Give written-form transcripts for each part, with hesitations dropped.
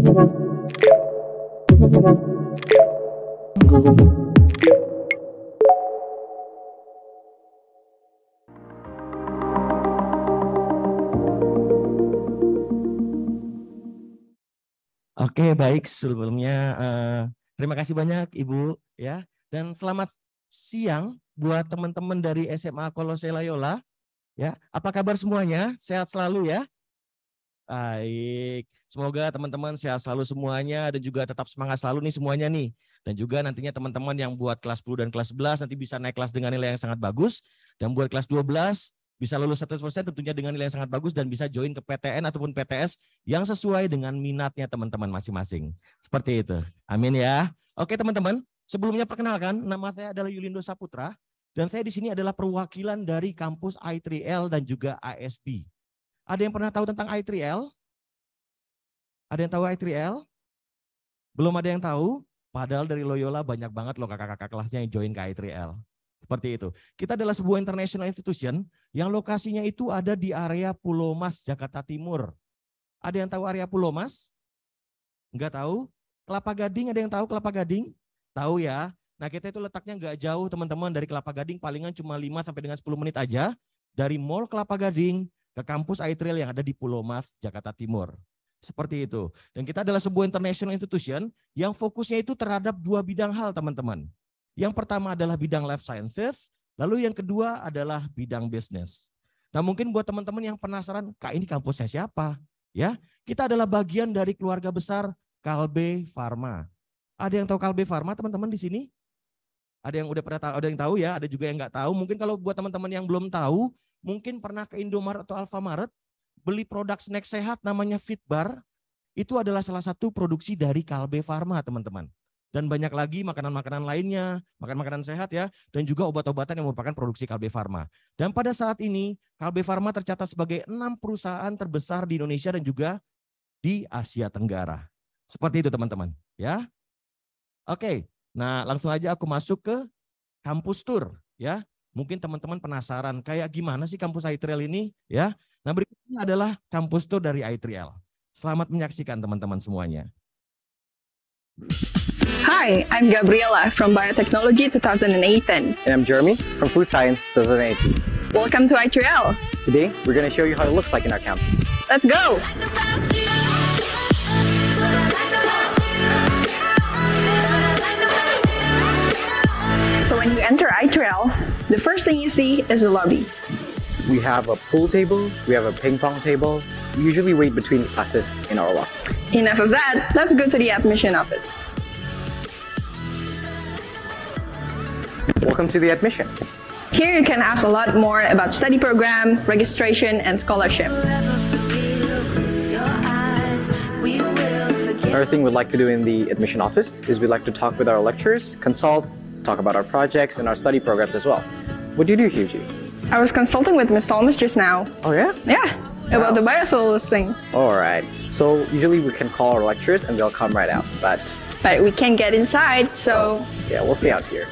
Oke, baik. Sebelumnya terima kasih banyak Ibu ya. Dan selamat siang buat teman-teman dari SMA Kolose Loyola ya. Apa kabar semuanya? Sehat selalu ya? Baik. Semoga teman-teman sehat selalu semuanya dan juga tetap semangat selalu nih semuanya nih. Dan juga nantinya teman-teman yang buat kelas 10 dan kelas 11 nanti bisa naik kelas dengan nilai yang sangat bagus, dan buat kelas 12 bisa lulus 100% tentunya dengan nilai yang sangat bagus dan bisa join ke PTN ataupun PTS yang sesuai dengan minatnya teman-teman masing-masing. Seperti itu. Amin ya. Oke teman-teman, sebelumnya perkenalkan, nama saya adalah Yulindo Saputra dan saya di sini adalah perwakilan dari kampus I3L dan juga ASB. Ada yang pernah tahu tentang I3L? Ada yang tahu I3L? Belum ada yang tahu? Padahal dari Loyola banyak banget loh kakak-kakak kelasnya yang join ke I3L. Seperti itu. Kita adalah sebuah international institution yang lokasinya itu ada di area Pulau Mas, Jakarta Timur. Ada yang tahu area Pulau Mas? Enggak tahu? Kelapa Gading, ada yang tahu Kelapa Gading? Tahu ya. Nah kita itu letaknya enggak jauh teman-teman dari Kelapa Gading, palingan cuma 5 sampai dengan 10 menit aja. Dari Mall Kelapa Gading ke kampus I3L yang ada di Pulau Mas, Jakarta Timur. Seperti itu. Dan kita adalah sebuah international institution yang fokusnya itu terhadap 2 bidang hal teman-teman. Yang pertama adalah bidang life sciences, lalu yang kedua adalah bidang bisnis. Nah mungkin buat teman-teman yang penasaran, Kak ini kampusnya siapa? Ya, kita adalah bagian dari keluarga besar Kalbe Pharma. Ada yang tahu Kalbe Pharma teman-teman di sini? Ada yang udah pernah tahu, ada yang tahu ya, ada juga yang nggak tahu. Mungkin kalau buat teman-teman yang belum tahu, mungkin pernah ke Indomaret atau Alfamaret, beli produk snack sehat namanya Fitbar, itu adalah salah satu produksi dari Kalbe Pharma teman-teman. Dan banyak lagi makanan-makanan lainnya, makanan sehat ya, dan juga obat-obatan yang merupakan produksi Kalbe Pharma. Dan pada saat ini, Kalbe Pharma tercatat sebagai 6 perusahaan terbesar di Indonesia dan juga di Asia Tenggara. Seperti itu teman-teman. Ya. Oke, nah langsung aja aku masuk ke kampus tour. Ya. Mungkin teman-teman penasaran, kayak gimana sih kampus I3L ini? Ya. Nah berikutnya adalah kampus tour dari I3L. Selamat menyaksikan teman-teman semuanya. Hi, I'm Gabriela from Biotechnology 2018. And I'm Jeremy from Food Science 2018. Welcome to I3L. Today, we're going to show you how it looks like in our campus. Let's go! So when you enter I3L, the first thing you see is the lobby. We have a pool table, we have a ping pong table. We usually wait between classes in our locker. Enough of that, let's go to the admission office. Welcome to the admission. Here you can ask a lot more about study program, registration, and scholarship. Another thing we'd like to do in the admission office is we'd like to talk with our lecturers, consult, talk about our projects and our study programs as well. What do you do, Hughie? I was consulting with Ms. Solmus just now. Oh yeah? Yeah, about the biosolids thing. All right. So usually we can call our lecturers and they'll come right out, but we can't get inside, so... yeah, we'll stay out here.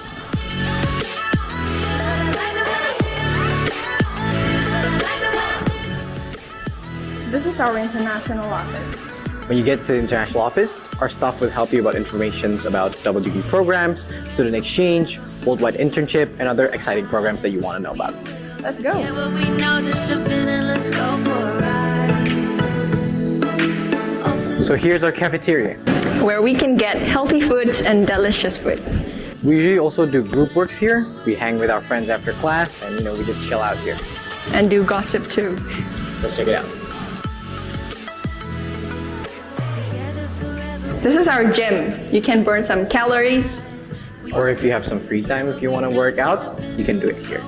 This is our international office. When you get to the international office, our staff will help you about information about double degree programs, student exchange, worldwide internship, and other exciting programs that you want to know about. Let's go. Yeah, what we know, just jump in and let's go for a ride. So here's our cafeteria, where we can get healthy foods and delicious food. We usually also do group works here. We hang with our friends after class and we just chill out here. And do gossip too. Let's check it out. This is our gym. You can burn some calories. Or if you have some free time, if you want to work out, you can do it here.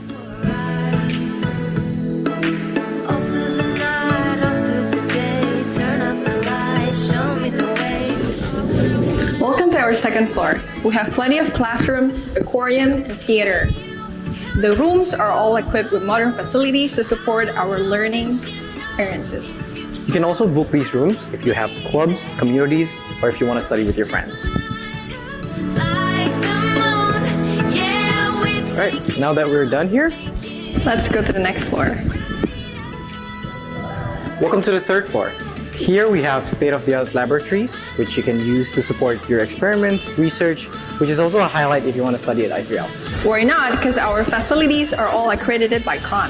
Welcome to our second floor. We have plenty of classroom, aquarium, and theater. The rooms are all equipped with modern facilities to support our learning experiences. You can also book these rooms if you have clubs, communities, or if you want to study with your friends. Alright, now that we're done here, let's go to the next floor. welcome to the third floor. Here we have state-of-the-art laboratories, which you can use to support your experiments, research, which is also a highlight if you want to study at I3L. Worry not, because our facilities are all accredited by Khan.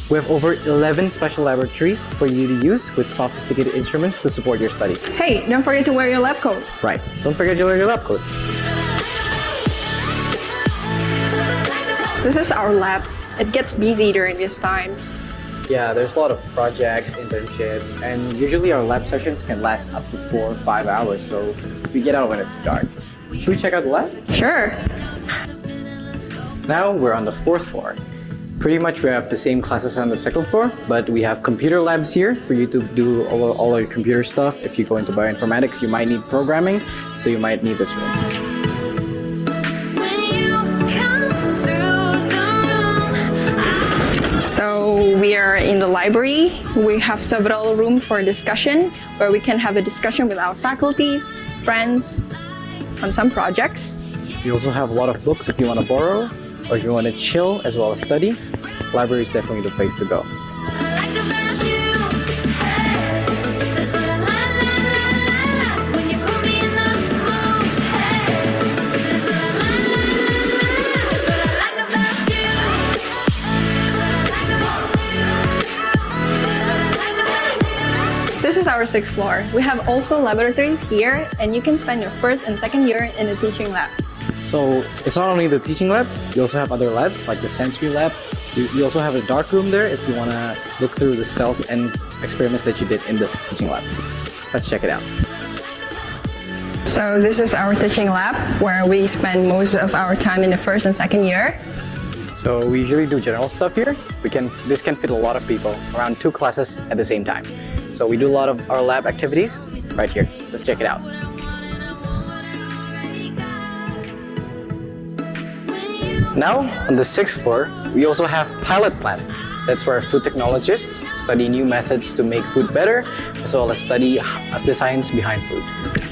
We have over 11 special laboratories for you to use with sophisticated instruments to support your study. Hey, don't forget to wear your lab coat. Right, don't forget to wear your lab coat. This is our lab. It gets busy during these times. Yeah, there's a lot of projects, internships, and usually our lab sessions can last up to 4 or 5 hours, so we get out when it's dark. Should we check out the lab? Sure. Now we're on the 4th floor. Pretty much we have the same classes on the 2nd floor, but we have computer labs here for you to do all your computer stuff. If you go into bioinformatics, you might need programming, so you might need this room. So we are in the library. We have several rooms for discussion where we can have a discussion with our faculties, friends on some projects. We also have a lot of books if you want to borrow or if you want to chill as well as study. Library is definitely the place to go. This is our 6th floor. We have also laboratories here, and you can spend your 1st and 2nd year in the teaching lab. So it's not only the teaching lab, you also have other labs like the sensory lab. You also have a dark room there if you want to look through the cells and experiments that you did in this teaching lab. Let's check it out. So this is our teaching lab where we spend most of our time in the 1st and 2nd year. So we usually do general stuff here. This can fit a lot of people, around 2 classes at the same time. So we do a lot of our lab activities right here. Let's check it out. Now, on the 6th floor, we also have Pilot Plant. That's where food technologists study new methods to make food better, as well as study the science behind food.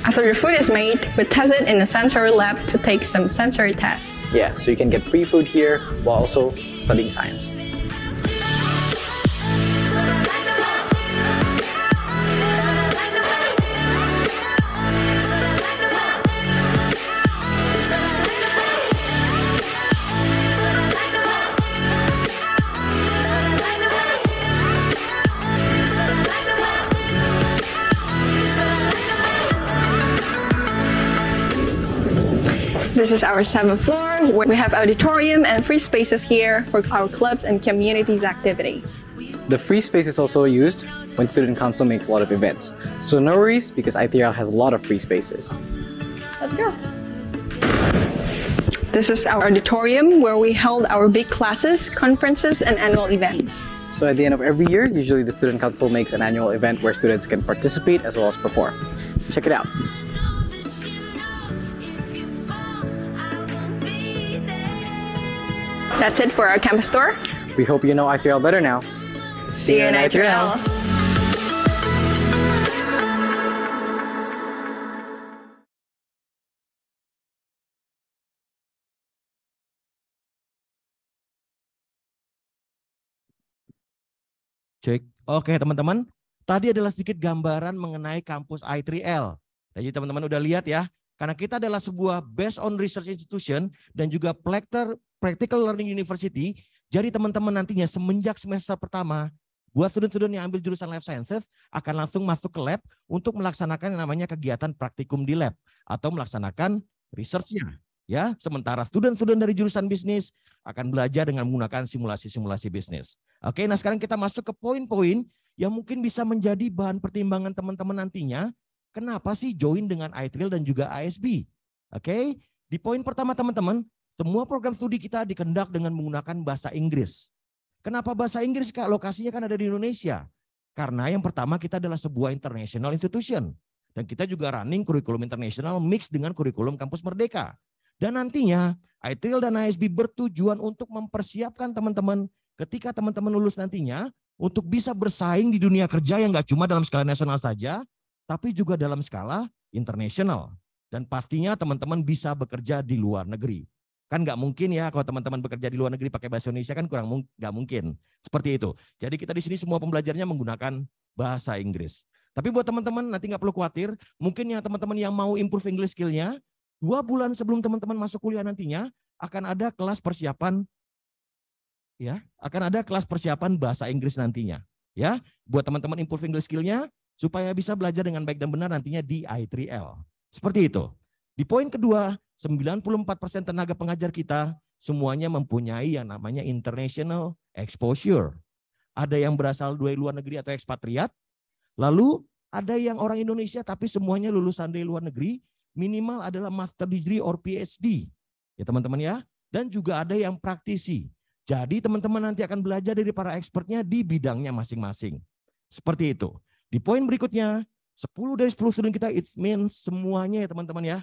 After the food is made, we test it in a sensory lab to take some sensory tests. Yeah, so you can get free food here while also studying science. This is our 7th floor, where we have auditorium and free spaces here for our clubs and communities activity. The free space is also used when Student Council makes a lot of events. So no worries, because I3L has a lot of free spaces. Let's go. This is our auditorium where we held our big classes, conferences, and annual events. So at the end of every year, usually the Student Council makes an annual event where students can participate as well as perform. Check it out. That's it for our campus tour. We hope you know I3L better now. See you in I3L. Cek. Oke teman-teman, tadi adalah sedikit gambaran mengenai kampus I3L. Jadi teman-teman udah lihat ya, karena kita adalah sebuah based on research institution dan juga practical learning university. Jadi teman-teman nantinya semenjak semester pertama, buat student-student yang ambil jurusan life sciences akan langsung masuk ke lab untuk melaksanakan yang namanya kegiatan praktikum di lab atau melaksanakan research-nya. Ya, sementara student-student dari jurusan bisnis akan belajar dengan menggunakan simulasi-simulasi bisnis. Oke, nah sekarang kita masuk ke poin-poin yang mungkin bisa menjadi bahan pertimbangan teman-teman nantinya. Kenapa sih join dengan I3L dan juga ISB? Oke, di poin pertama teman-teman, semua program studi kita dikendak dengan menggunakan bahasa Inggris. Kenapa bahasa Inggris Kak? Lokasinya kan ada di Indonesia. Karena yang pertama kita adalah sebuah international institution. Dan kita juga running kurikulum internasional mix dengan kurikulum kampus Merdeka. Dan nantinya I3L dan ISB bertujuan untuk mempersiapkan teman-teman ketika teman-teman lulus nantinya untuk bisa bersaing di dunia kerja yang nggak cuma dalam skala nasional saja, tapi juga dalam skala internasional. Dan pastinya teman-teman bisa bekerja di luar negeri. Kan nggak mungkin ya kalau teman-teman bekerja di luar negeri pakai bahasa Indonesia kan nggak mungkin. Seperti itu. Jadi kita di sini semua pembelajarnya menggunakan bahasa Inggris. Tapi buat teman-teman nanti nggak perlu khawatir, mungkin yang teman-teman yang mau improve English skill-nya, 2 bulan sebelum teman-teman masuk kuliah nantinya akan ada kelas persiapan, ya, akan ada kelas persiapan bahasa Inggris nantinya, ya, buat teman-teman improve English skill-nya supaya bisa belajar dengan baik dan benar nantinya di I3L. Seperti itu. Di poin kedua, 94% tenaga pengajar kita semuanya mempunyai yang namanya international exposure. Ada yang berasal dari luar negeri atau ekspatriat. Lalu ada yang orang Indonesia tapi semuanya lulusan dari luar negeri, minimal adalah master degree or PhD. Ya teman-teman ya. Dan juga ada yang praktisi. Jadi teman-teman nanti akan belajar dari para expertnya di bidangnya masing-masing. Seperti itu. Di poin berikutnya, 10 dari 10 student kita it means semuanya ya teman-teman ya.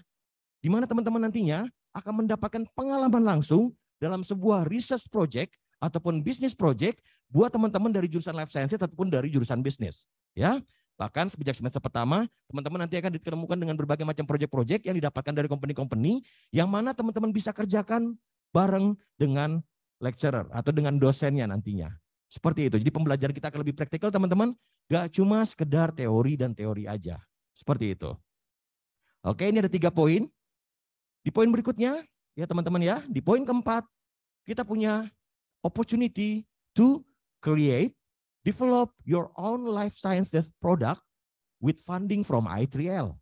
Di mana teman-teman nantinya akan mendapatkan pengalaman langsung dalam sebuah research project ataupun business project buat teman-teman dari jurusan life sciences ataupun dari jurusan bisnis. Ya, bahkan sejak semester pertama, teman-teman nanti akan ditemukan dengan berbagai macam proyek-proyek yang didapatkan dari company-company yang mana teman-teman bisa kerjakan bareng dengan lecturer atau dengan dosennya nantinya. Seperti itu. Jadi pembelajaran kita akan lebih praktikal teman-teman, gak cuma sekedar teori dan teori aja. Seperti itu. Oke, ini ada 3 poin. Di poin berikutnya, ya teman-teman ya, di poin keempat, kita punya opportunity to create, develop your own life sciences product with funding from I3L.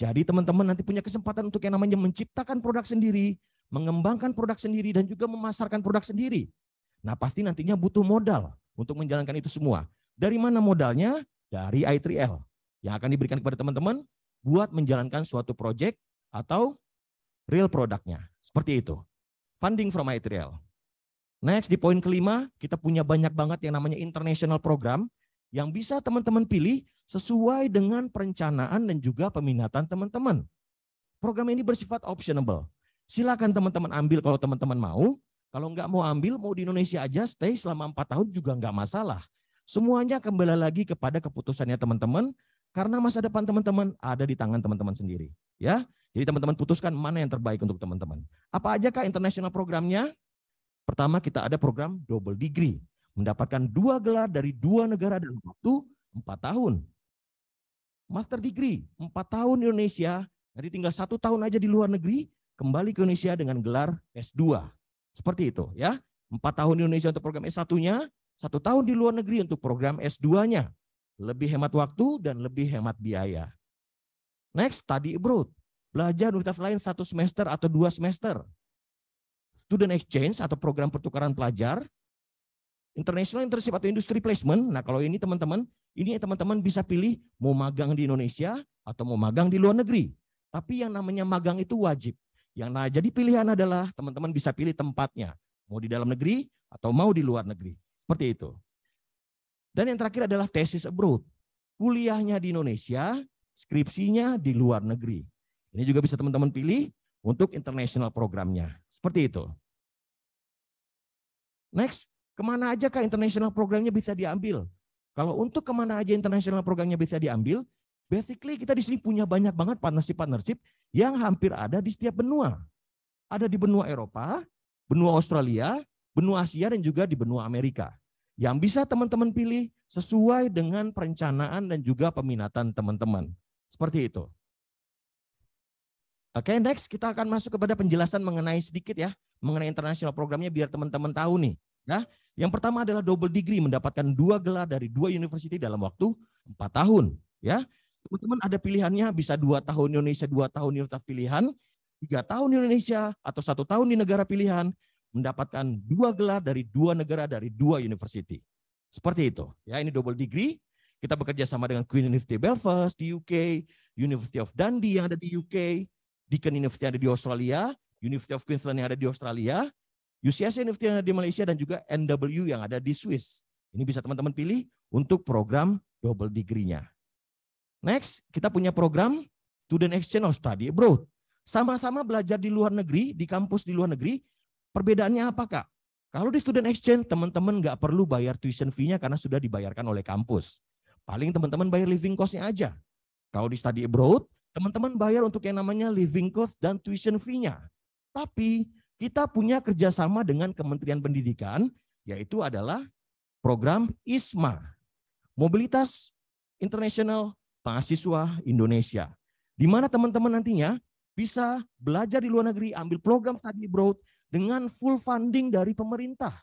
Jadi teman-teman nanti punya kesempatan untuk yang namanya menciptakan produk sendiri, mengembangkan produk sendiri, dan juga memasarkan produk sendiri. Nah pasti nantinya butuh modal untuk menjalankan itu semua. Dari mana modalnya? Dari I3L. Yang akan diberikan kepada teman-teman buat menjalankan suatu project atau real produknya. Seperti itu. Funding from I3L. Next, di poin kelima, kita punya banyak banget yang namanya international program yang bisa teman-teman pilih sesuai dengan perencanaan dan juga peminatan teman-teman. Program ini bersifat optionable. Silakan teman-teman ambil kalau teman-teman mau. Kalau nggak mau ambil, mau di Indonesia aja, stay selama 4 tahun juga nggak masalah. Semuanya kembali lagi kepada keputusannya teman-teman, karena masa depan teman-teman ada di tangan teman-teman sendiri. Ya, jadi teman-teman putuskan mana yang terbaik untuk teman-teman. Apa aja kah international programnya? Pertama kita ada program double degree. Mendapatkan 2 gelar dari 2 negara dalam waktu 4 tahun. Master degree, 4 tahun di Indonesia, nanti tinggal 1 tahun aja di luar negeri, kembali ke Indonesia dengan gelar S2. Seperti itu ya. 4 tahun di Indonesia untuk program S1-nya, 1 tahun di luar negeri untuk program S2-nya. Lebih hemat waktu dan lebih hemat biaya. Next, study abroad. Belajar universitas lain 1 semester atau 2 semester. Student exchange atau program pertukaran pelajar. International internship atau industry placement. Nah kalau ini teman-teman, ini teman-teman bisa pilih mau magang di Indonesia atau mau magang di luar negeri. Tapi yang namanya magang itu wajib. Yang jadi pilihan adalah teman-teman bisa pilih tempatnya. Mau di dalam negeri atau mau di luar negeri. Seperti itu. Dan yang terakhir adalah thesis abroad. Kuliahnya di Indonesia, skripsinya di luar negeri. Ini juga bisa teman-teman pilih untuk international programnya. Seperti itu. Next, kemana aja kah international programnya bisa diambil? Kalau untuk kemana aja international programnya bisa diambil, basically kita di sini punya banyak banget partnership yang hampir ada di setiap benua. Ada di benua Eropa, benua Australia, benua Asia, dan juga di benua Amerika. Yang bisa teman-teman pilih sesuai dengan perencanaan dan juga peminatan teman-teman. Seperti itu. Oke, next kita akan masuk kepada penjelasan mengenai sedikit ya, mengenai international programnya biar teman-teman tahu nih. Ya, yang pertama adalah double degree, mendapatkan 2 gelar dari 2 university dalam waktu 4 tahun. Ya, teman-teman ada pilihannya bisa 2 tahun Indonesia, 2 tahun universitas pilihan, 3 tahun Indonesia atau 1 tahun di negara pilihan, mendapatkan 2 gelar dari 2 negara dari 2 university. Seperti itu. Ya, ini double degree. Kita bekerja sama dengan Queen University Belfast di UK, University of Dundee yang ada di UK, Deakin University yang ada di Australia, University of Queensland yang ada di Australia, UCSC University yang ada di Malaysia, dan juga NW yang ada di Swiss. Ini bisa teman-teman pilih untuk program double degree-nya. Next, kita punya program Student Exchange or Study Abroad. Sama-sama belajar di luar negeri, di kampus di luar negeri. Perbedaannya apa, Kak? Kalau di Student Exchange, teman-teman nggak perlu bayar tuition fee-nya karena sudah dibayarkan oleh kampus. Paling teman-teman bayar living cost-nya aja. Kalau di Study Abroad, teman-teman bayar untuk yang namanya living cost dan tuition fee-nya. Tapi kita punya kerjasama dengan Kementerian Pendidikan, yaitu adalah program ISMA, Mobilitas International mahasiswa Indonesia. Di mana teman-teman nantinya bisa belajar di luar negeri, ambil program study abroad dengan full funding dari pemerintah.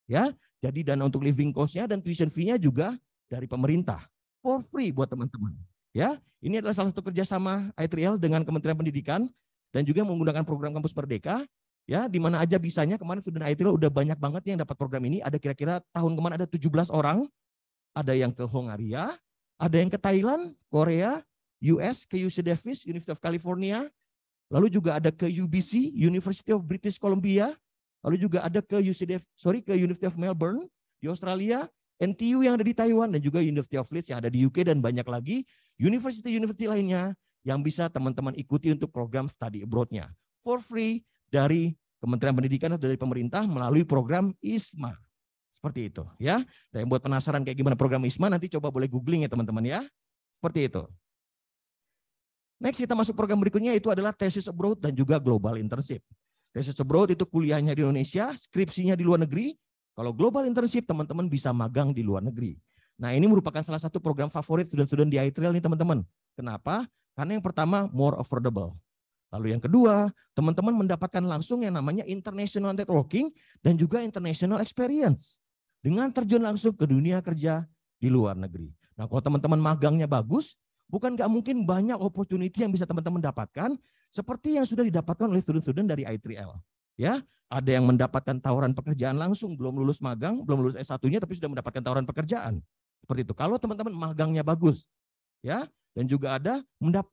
Ya, jadi dana untuk living cost-nya dan tuition fee-nya juga dari pemerintah. For free buat teman-teman. Ya, ini adalah salah satu kerjasama I3L dengan Kementerian Pendidikan dan juga menggunakan program Kampus Merdeka. Ya, di mana aja bisanya. Kemarin student I3L udah banyak banget yang dapat program ini. Ada kira-kira tahun kemarin ada 17 orang. Ada yang ke Hongaria, ada yang ke Thailand, Korea, US, ke UC Davis, University of California. Lalu juga ada ke UBC, University of British Columbia. Lalu juga ada ke ke University of Melbourne di Australia, NTU yang ada di Taiwan, dan juga University of Leeds yang ada di UK, dan banyak lagi university lainnya yang bisa teman-teman ikuti untuk program study abroad-nya. For free dari Kementerian Pendidikan atau dari pemerintah melalui program ISMA. Seperti itu ya. Dan yang buat penasaran kayak gimana program ISMA, nanti coba boleh googling ya teman-teman ya. Seperti itu. Next kita masuk program berikutnya, itu adalah thesis abroad dan juga global internship. Thesis abroad itu kuliahnya di Indonesia, skripsinya di luar negeri. Kalau global internship teman-teman bisa magang di luar negeri. Nah ini merupakan salah satu program favorit student-student di I3L nih teman-teman. Kenapa? Karena yang pertama more affordable. Lalu yang kedua, teman-teman mendapatkan langsung yang namanya international networking dan juga international experience. Dengan terjun langsung ke dunia kerja di luar negeri. Nah kalau teman-teman magangnya bagus, bukan nggak mungkin banyak opportunity yang bisa teman-teman dapatkan seperti yang sudah didapatkan oleh student-student dari I3L. Ya, ada yang mendapatkan tawaran pekerjaan langsung, belum lulus magang, belum lulus S1-nya tapi sudah mendapatkan tawaran pekerjaan. Seperti itu. Kalau teman-teman magangnya bagus, ya, dan juga ada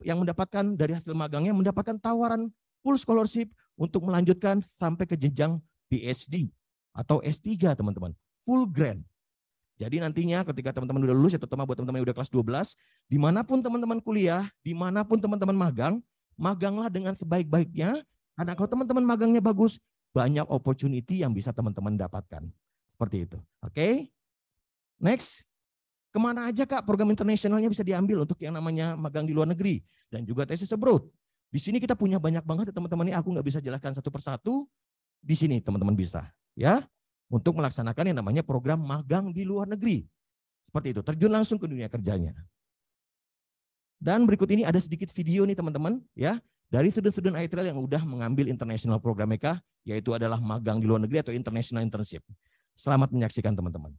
yang mendapatkan dari hasil magangnya mendapatkan tawaran full scholarship untuk melanjutkan sampai ke jenjang PhD atau S3 teman-teman. Full grant. Jadi nantinya ketika teman-teman udah lulus, ya terutama buat teman-teman yang udah kelas 12, dimanapun teman-teman kuliah, dimanapun teman-teman magang, maganglah dengan sebaik-baiknya, karena kalau teman-teman magangnya bagus, banyak opportunity yang bisa teman-teman dapatkan. Seperti itu. Oke? Next. Kemana aja Kak program internasionalnya bisa diambil untuk yang namanya magang di luar negeri dan juga thesis abroad. Di sini kita punya banyak banget teman-teman, ini aku nggak bisa jelaskan satu persatu. Di sini teman-teman bisa. Ya. Untuk melaksanakan yang namanya program magang di luar negeri. Seperti itu, terjun langsung ke dunia kerjanya. Dan berikut ini ada sedikit video nih teman-teman, ya, dari student-student I3L yang udah mengambil international program mereka, yaitu adalah magang di luar negeri atau international internship. Selamat menyaksikan teman-teman.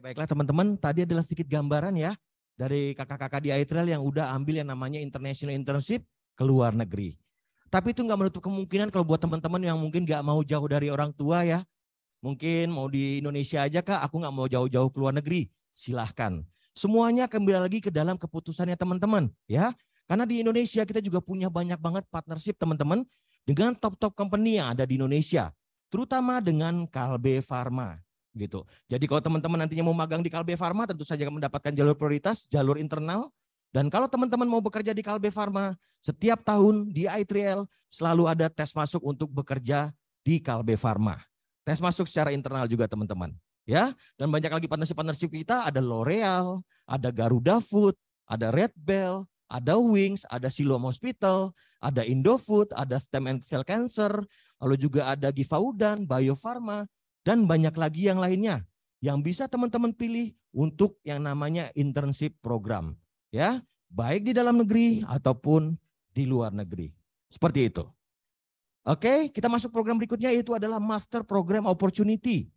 Baiklah teman-teman, tadi adalah sedikit gambaran ya dari kakak-kakak di ITRAL yang udah ambil yang namanya International Internship ke luar negeri. Tapi itu nggak menutup kemungkinan kalau buat teman-teman yang mungkin nggak mau jauh dari orang tua ya. Mungkin mau di Indonesia aja Kak, aku nggak mau jauh-jauh ke luar negeri. Silahkan. Semuanya kembali lagi ke dalam keputusannya teman-teman ya. Karena di Indonesia kita juga punya banyak banget partnership teman-teman dengan top-top company yang ada di Indonesia. Terutama dengan Kalbe Farma. Gitu. Jadi kalau teman-teman nantinya mau magang di Kalbe Farma tentu saja mendapatkan jalur prioritas, jalur internal. Dan kalau teman-teman mau bekerja di Kalbe Farma, setiap tahun di ITRL selalu ada tes masuk untuk bekerja di Kalbe Farma. Tes masuk secara internal juga teman-teman. Ya, dan banyak lagi partnership kita, ada L'Oreal, ada Garuda Food, ada Red Bell, ada Wings, ada Siloam Hospital, ada Indofood, ada Stem and Cell Cancer, lalu juga ada Givaudan, Bio Farma, dan banyak lagi yang lainnya yang bisa teman-teman pilih untuk yang namanya internship program. Ya, baik di dalam negeri ataupun di luar negeri. Seperti itu. Oke, kita masuk program berikutnya yaitu adalah Master Program Opportunity.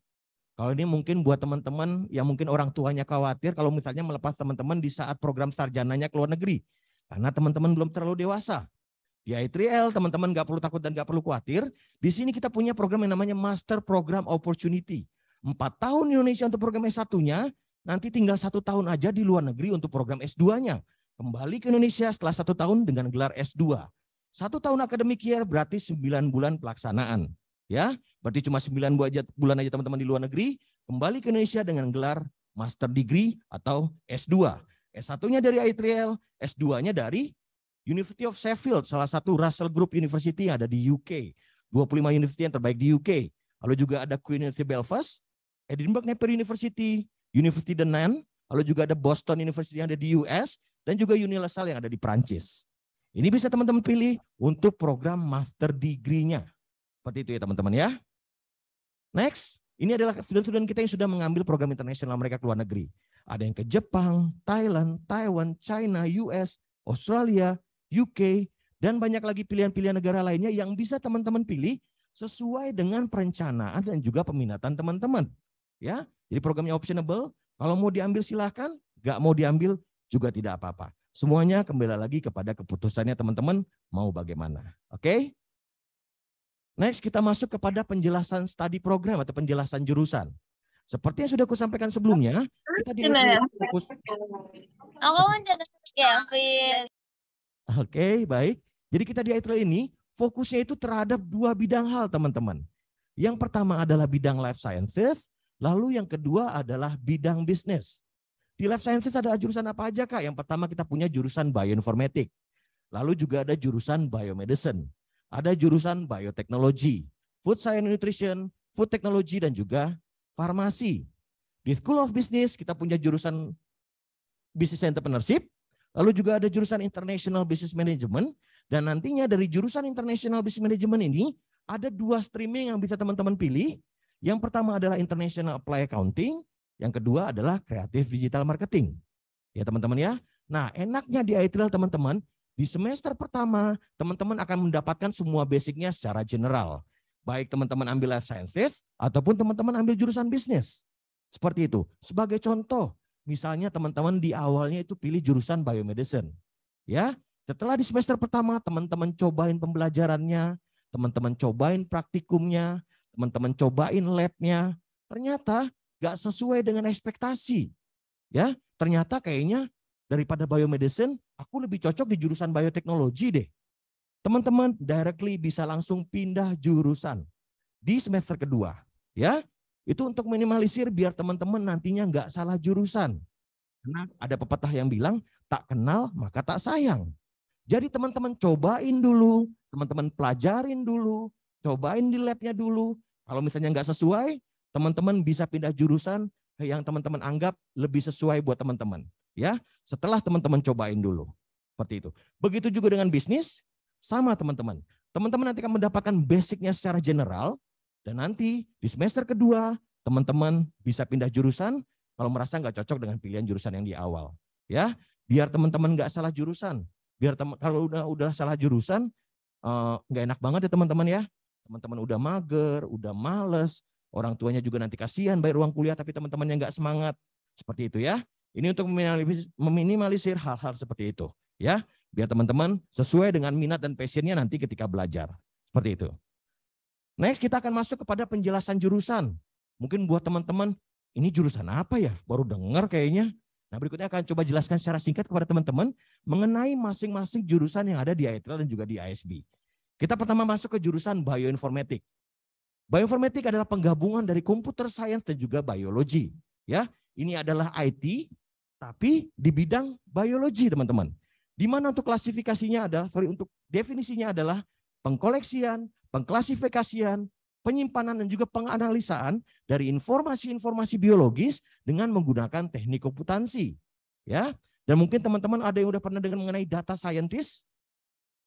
Kalau ini mungkin buat teman-teman yang mungkin orang tuanya khawatir kalau misalnya melepas teman-teman di saat program sarjananya ke luar negeri. Karena teman-teman belum terlalu dewasa. Di I3L teman-teman nggak perlu takut dan nggak perlu khawatir. Di sini kita punya program yang namanya Master Program Opportunity. 4 tahun di Indonesia untuk program S1-nya, nanti tinggal 1 tahun aja di luar negeri untuk program S2-nya. Kembali ke Indonesia setelah 1 tahun dengan gelar S2. 1 tahun academic year berarti 9 bulan pelaksanaan. Ya, berarti cuma 9 bulan aja teman-teman di luar negeri, kembali ke Indonesia dengan gelar Master Degree atau S2. S1-nya dari I3L, S2-nya dari University of Sheffield, salah satu Russell Group University yang ada di UK. 25 university yang terbaik di UK. Lalu juga ada Queen University Belfast, Edinburgh Napier University, University de Nantes, lalu juga ada Boston University yang ada di US, dan juga Unilassal yang ada di Prancis. Ini bisa teman-teman pilih untuk program Master Degree-nya. Seperti itu ya teman-teman ya. Next, ini adalah student-student kita yang sudah mengambil program internasional mereka ke luar negeri. Ada yang ke Jepang, Thailand, Taiwan, China, US, Australia, UK, dan banyak lagi pilihan-pilihan negara lainnya yang bisa teman-teman pilih sesuai dengan perencanaan dan juga peminatan teman-teman. Ya, jadi programnya optionable. Kalau mau diambil silahkan, nggak mau diambil juga tidak apa-apa. Semuanya kembali lagi kepada keputusannya teman-teman mau bagaimana. Oke? Next kita masuk kepada penjelasan study program atau penjelasan jurusan. Seperti yang sudah aku sampaikan sebelumnya, kita fokus. Oke, baik. Jadi kita di ITRL ini fokusnya itu terhadap 2 bidang hal teman-teman. Yang pertama adalah bidang life sciences, lalu yang kedua adalah bidang bisnis. Di life sciences ada jurusan apa aja Kak? Yang pertama kita punya jurusan bioinformatik. Lalu juga ada jurusan biomedicine. Ada jurusan bioteknologi, food science and nutrition, food technology, dan juga farmasi. Di School of Business kita punya jurusan business entrepreneurship, lalu juga ada jurusan international business management, dan nantinya dari jurusan international business management ini ada 2 streaming yang bisa teman-teman pilih. Yang pertama adalah international apply accounting, yang kedua adalah creative digital marketing. Ya teman-teman ya. Nah enaknya di ITRL teman-teman, di semester pertama, teman-teman akan mendapatkan semua basicnya secara general. Baik teman-teman ambil life sciences, ataupun teman-teman ambil jurusan bisnis. Seperti itu. Sebagai contoh, misalnya teman-teman di awalnya itu pilih jurusan biomedicine. Ya, setelah di semester pertama, teman-teman cobain pembelajarannya, teman-teman cobain praktikumnya, teman-teman cobain labnya. Ternyata gak sesuai dengan ekspektasi. Ya, ternyata kayaknya daripada biomedicine, aku lebih cocok di jurusan bioteknologi deh. Teman-teman directly bisa langsung pindah jurusan di semester kedua. Ya, itu untuk minimalisir biar teman-teman nantinya nggak salah jurusan. Karena ada pepatah yang bilang, tak kenal maka tak sayang. Jadi teman-teman cobain dulu, teman-teman pelajarin dulu, cobain di labnya dulu. Kalau misalnya nggak sesuai, teman-teman bisa pindah jurusan yang teman-teman anggap lebih sesuai buat teman-teman. Ya, setelah teman-teman cobain dulu. Seperti itu. Begitu juga dengan bisnis, sama teman-teman. Teman-teman nanti akan mendapatkan basicnya secara general, dan nanti di semester kedua, teman-teman bisa pindah jurusan kalau merasa nggak cocok dengan pilihan jurusan yang di awal. Ya, biar teman-teman nggak salah jurusan. Biar kalau udah salah jurusan, nggak enak banget ya teman-teman ya. Teman-teman udah mager, udah males, orang tuanya juga nanti kasihan bayar uang kuliah, tapi teman-temannya nggak semangat. Seperti itu ya. Ini untuk meminimalisir hal-hal seperti itu. Ya, biar teman-teman sesuai dengan minat dan passionnya nanti ketika belajar. Seperti itu. Next kita akan masuk kepada penjelasan jurusan. Mungkin buat teman-teman, ini jurusan apa ya? Baru dengar kayaknya. Nah berikutnya akan coba jelaskan secara singkat kepada teman-teman mengenai masing-masing jurusan yang ada di ITL dan juga di ISB. Kita pertama masuk ke jurusan bioinformatik. Bioinformatik adalah penggabungan dari computer science dan juga biologi. Ya, ini adalah IT, tapi di bidang biologi teman-teman. Di mana untuk klasifikasinya untuk definisinya adalah pengkoleksian, pengklasifikasian, penyimpanan dan juga penganalisaan dari informasi-informasi biologis dengan menggunakan teknik komputansi. Ya, dan mungkin teman-teman ada yang udah pernah dengar mengenai data scientist?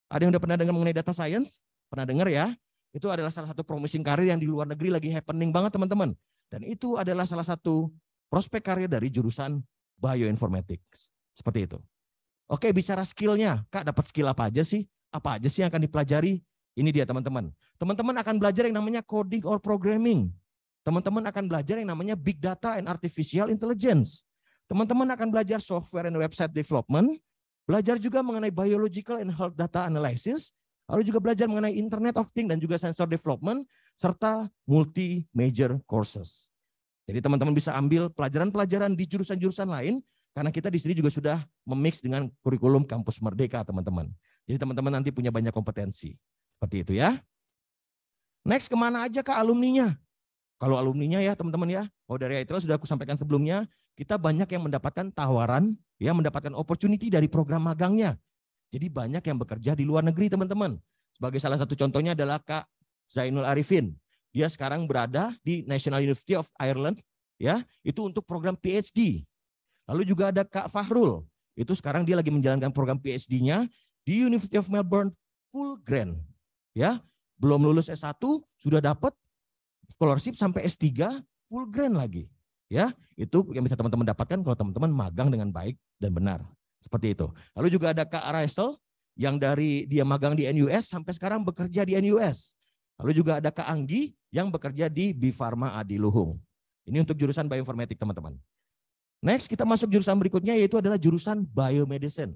Ada yang udah pernah dengar mengenai data science? Pernah dengar ya? Itu adalah salah satu promising karir yang di luar negeri lagi happening banget teman-teman. Dan itu adalah salah satu prospek karir dari jurusan bioinformatics. Seperti itu. Oke, bicara skillnya. Kak, dapat skill apa aja sih? Apa aja sih yang akan dipelajari? Ini dia teman-teman. Teman-teman akan belajar yang namanya coding or programming. Teman-teman akan belajar yang namanya big data and artificial intelligence. Teman-teman akan belajar software and website development. Belajar juga mengenai biological and health data analysis. Lalu juga belajar mengenai Internet of Things dan juga sensor development. Serta multi-major courses. Jadi teman-teman bisa ambil pelajaran-pelajaran di jurusan-jurusan lain. Karena kita di sini juga sudah memix dengan kurikulum kampus Merdeka teman-teman. Jadi teman-teman nanti punya banyak kompetensi. Seperti itu ya. Next, kemana aja Kak alumninya? Kalau alumninya ya teman-teman ya, kalau dari ITL sudah aku sampaikan sebelumnya, kita banyak yang mendapatkan tawaran, ya mendapatkan opportunity dari program magangnya. Jadi banyak yang bekerja di luar negeri teman-teman. Sebagai salah satu contohnya adalah Kak Zainul Arifin. Dia sekarang berada di National University of Ireland, ya itu untuk program PhD. Lalu juga ada Kak Fahrul, itu sekarang dia lagi menjalankan program PhD-nya di University of Melbourne full grant. Ya, belum lulus S1 sudah dapat scholarship sampai S3 full grant lagi. Ya, itu yang bisa teman-teman dapatkan kalau teman-teman magang dengan baik dan benar. Seperti itu. Lalu juga ada Kak Raisel yang dari dia magang di NUS sampai sekarang bekerja di NUS. Lalu juga ada Kak Anggi yang bekerja di Bifarma Adiluhung. Ini untuk jurusan bioinformatik teman-teman. Next kita masuk jurusan berikutnya yaitu adalah jurusan biomedicine.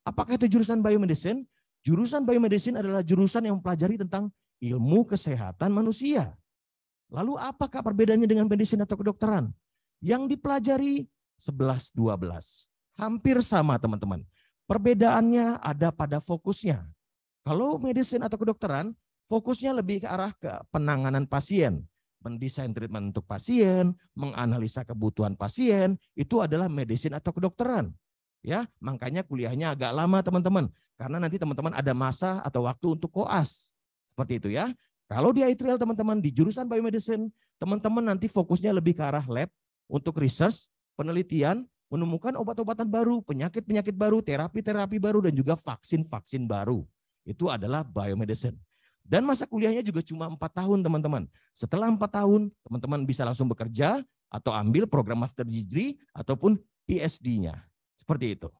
Apakah itu jurusan biomedicine? Jurusan biomedicine adalah jurusan yang mempelajari tentang ilmu kesehatan manusia. Lalu apakah perbedaannya dengan medicine atau kedokteran? Yang dipelajari 11-12. Hampir sama teman-teman. Perbedaannya ada pada fokusnya. Kalau medicine atau kedokteran, fokusnya lebih ke arah ke penanganan pasien. Mendesain treatment untuk pasien, menganalisa kebutuhan pasien, itu adalah medicine atau kedokteran. Ya, makanya kuliahnya agak lama teman-teman. Karena nanti teman-teman ada masa atau waktu untuk koas. Seperti itu ya. Kalau di ITL teman-teman di jurusan biomedicine, teman-teman nanti fokusnya lebih ke arah lab untuk research, penelitian, menemukan obat-obatan baru, penyakit-penyakit baru, terapi-terapi baru, dan juga vaksin-vaksin baru. Itu adalah biomedicine. Dan masa kuliahnya juga cuma 4 tahun teman-teman. Setelah 4 tahun, teman-teman bisa langsung bekerja atau ambil program master degree ataupun PhD-nya. Seperti itu.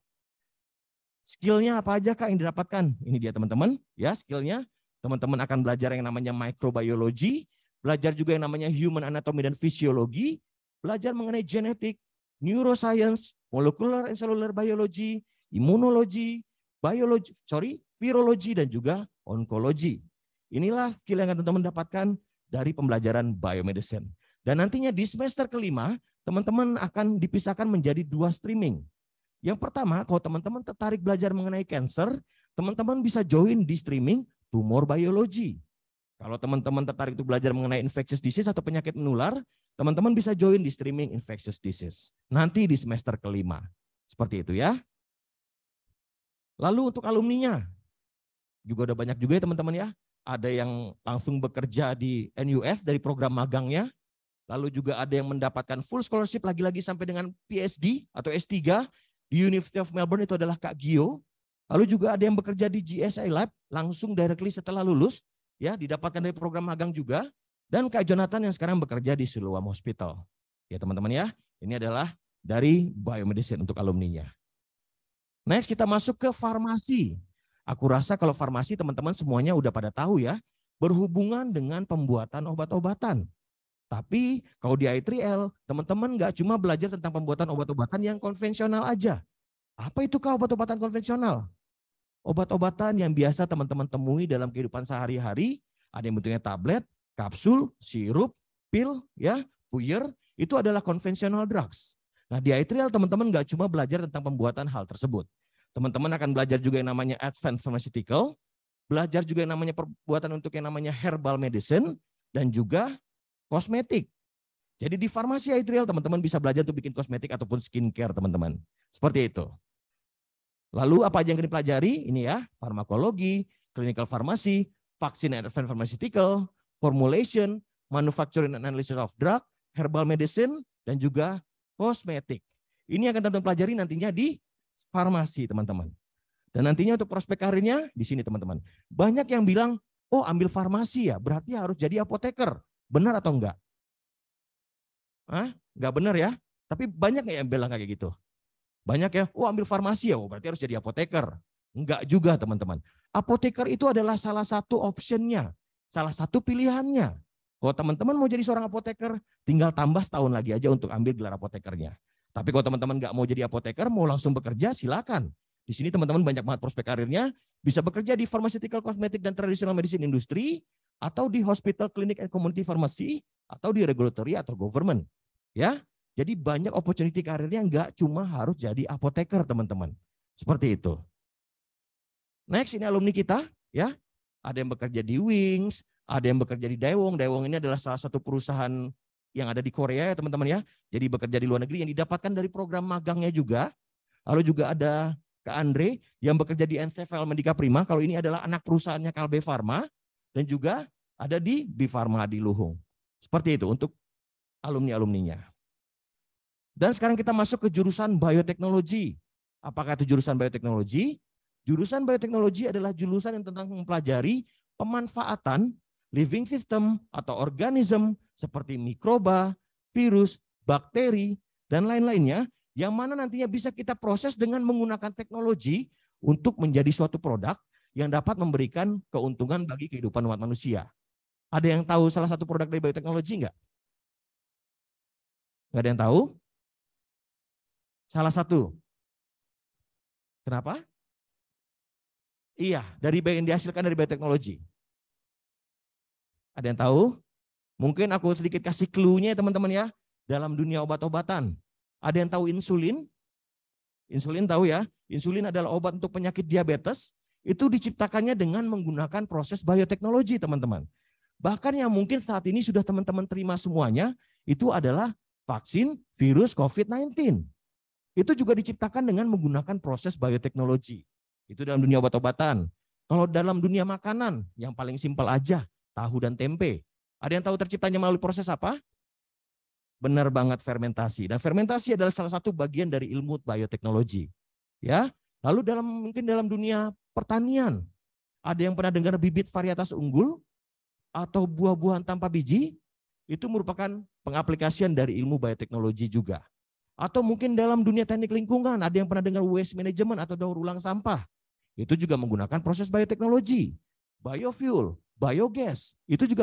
Skillnya apa aja Kak yang didapatkan? Ini dia teman-teman, ya skillnya. Teman-teman akan belajar yang namanya microbiology, belajar juga yang namanya human anatomy dan fisiologi, belajar mengenai genetik, neuroscience, molecular and cellular biology, imunologi, virologi dan juga onkologi. Inilah skill yang akan teman-teman dapatkan dari pembelajaran biomedicine. Dan nantinya di semester kelima, teman-teman akan dipisahkan menjadi 2 streaming. Yang pertama, kalau teman-teman tertarik belajar mengenai cancer, teman-teman bisa join di streaming tumor biology. Kalau teman-teman tertarik untuk belajar mengenai infectious disease atau penyakit menular, teman-teman bisa join di streaming infectious disease. Nanti di semester kelima. Seperti itu ya. Lalu untuk alumninya, juga udah banyak juga ya teman-teman ya. Ada yang langsung bekerja di NUS dari program magangnya. Lalu juga ada yang mendapatkan full scholarship lagi-lagi sampai dengan PhD atau S3 di University of Melbourne, itu adalah Kak Gio. Lalu juga ada yang bekerja di GSI Lab langsung directly setelah lulus, ya didapatkan dari program magang juga. Dan Kak Jonathan yang sekarang bekerja di Siloam Hospital. Ya teman-teman ya, ini adalah dari biomedicine untuk alumninya. Next kita masuk ke farmasi. Aku rasa kalau farmasi teman-teman semuanya udah pada tahu ya, berhubungan dengan pembuatan obat-obatan. Tapi kalau di I3L, teman-teman nggak cuma belajar tentang pembuatan obat-obatan yang konvensional aja. Apa itu kah obat-obatan konvensional? Obat-obatan yang biasa teman-teman temui dalam kehidupan sehari-hari, ada yang bentuknya tablet, kapsul, sirup, pil, ya, puyer, itu adalah konvensional drugs. Nah di I3L teman-teman nggak cuma belajar tentang pembuatan hal tersebut. Teman-teman akan belajar juga yang namanya advanced pharmaceutical, belajar juga yang namanya perbuatan untuk yang namanya herbal medicine, dan juga kosmetik. Jadi di farmasi I3L teman-teman bisa belajar untuk bikin kosmetik ataupun skincare teman-teman. Seperti itu. Lalu apa aja yang dipelajari? Ini ya, farmakologi, clinical pharmacy, vaksin and advanced pharmaceutical, formulation, manufacturing and analysis of drug, herbal medicine, dan juga kosmetik. Ini akan teman-teman pelajari nantinya di farmasi teman-teman. Dan nantinya untuk prospek karirnya di sini teman-teman. Banyak yang bilang, oh ambil farmasi ya, berarti harus jadi apoteker. Benar atau enggak? Hah? Enggak benar ya? Tapi banyak nggak yang bilang kayak gitu? Banyak ya, oh ambil farmasi ya, oh berarti harus jadi apoteker. Enggak juga teman-teman. Apoteker itu adalah salah satu optionnya, salah satu pilihannya. Kalau teman-teman mau jadi seorang apoteker, tinggal tambah setahun lagi aja untuk ambil gelar apotekernya. Tapi kalau teman-teman nggak mau jadi apoteker, mau langsung bekerja, silakan. Di sini teman-teman banyak banget prospek karirnya, bisa bekerja di pharmaceutical, kosmetik, dan traditional medicine industri, atau di hospital, clinic, and community pharmacy, atau di regulatory atau government. Ya, jadi banyak opportunity karirnya nggak cuma harus jadi apoteker teman-teman. Seperti itu. Next ini alumni kita, ya. Ada yang bekerja di Wings, ada yang bekerja di Daewoo. Daewoo ini adalah salah satu perusahaan yang ada di Korea ya teman-teman ya. Jadi bekerja di luar negeri yang didapatkan dari program magangnya juga. Lalu juga ada Kak Andre yang bekerja di NCFL Medica Prima. Kalau ini adalah anak perusahaannya Kalbe Pharma. Dan juga ada di Bifarma di Luhung. Seperti itu untuk alumni-alumninya. Dan sekarang kita masuk ke jurusan bioteknologi. Apakah itu jurusan bioteknologi? Jurusan bioteknologi adalah jurusan yang tentang mempelajari pemanfaatan living system atau organisme seperti mikroba, virus, bakteri, dan lain-lainnya yang mana nantinya bisa kita proses dengan menggunakan teknologi untuk menjadi suatu produk yang dapat memberikan keuntungan bagi kehidupan umat manusia. Ada yang tahu salah satu produk dari bioteknologi enggak? Enggak ada yang tahu? Salah satu. Kenapa? Iya, yang dihasilkan dari bioteknologi. Ada yang tahu? Mungkin aku sedikit kasih clue-nya ya teman-teman ya. Dalam dunia obat-obatan. Ada yang tahu insulin? Insulin tahu ya? Insulin adalah obat untuk penyakit diabetes. Itu diciptakannya dengan menggunakan proses bioteknologi teman-teman. Bahkan yang mungkin saat ini sudah teman-teman terima semuanya, itu adalah vaksin virus COVID-19. Itu juga diciptakan dengan menggunakan proses bioteknologi. Itu dalam dunia obat-obatan. Kalau dalam dunia makanan, yang paling simpel aja, tahu dan tempe. Ada yang tahu terciptanya melalui proses apa? Benar banget, fermentasi. Dan fermentasi adalah salah satu bagian dari ilmu bioteknologi. Ya. Lalu mungkin dalam dunia pertanian, ada yang pernah dengar bibit varietas unggul atau buah-buahan tanpa biji? Itu merupakan pengaplikasian dari ilmu bioteknologi juga. Atau mungkin dalam dunia teknik lingkungan, ada yang pernah dengar waste management atau daur ulang sampah. Itu juga menggunakan proses bioteknologi. Biofuel, biogas, itu juga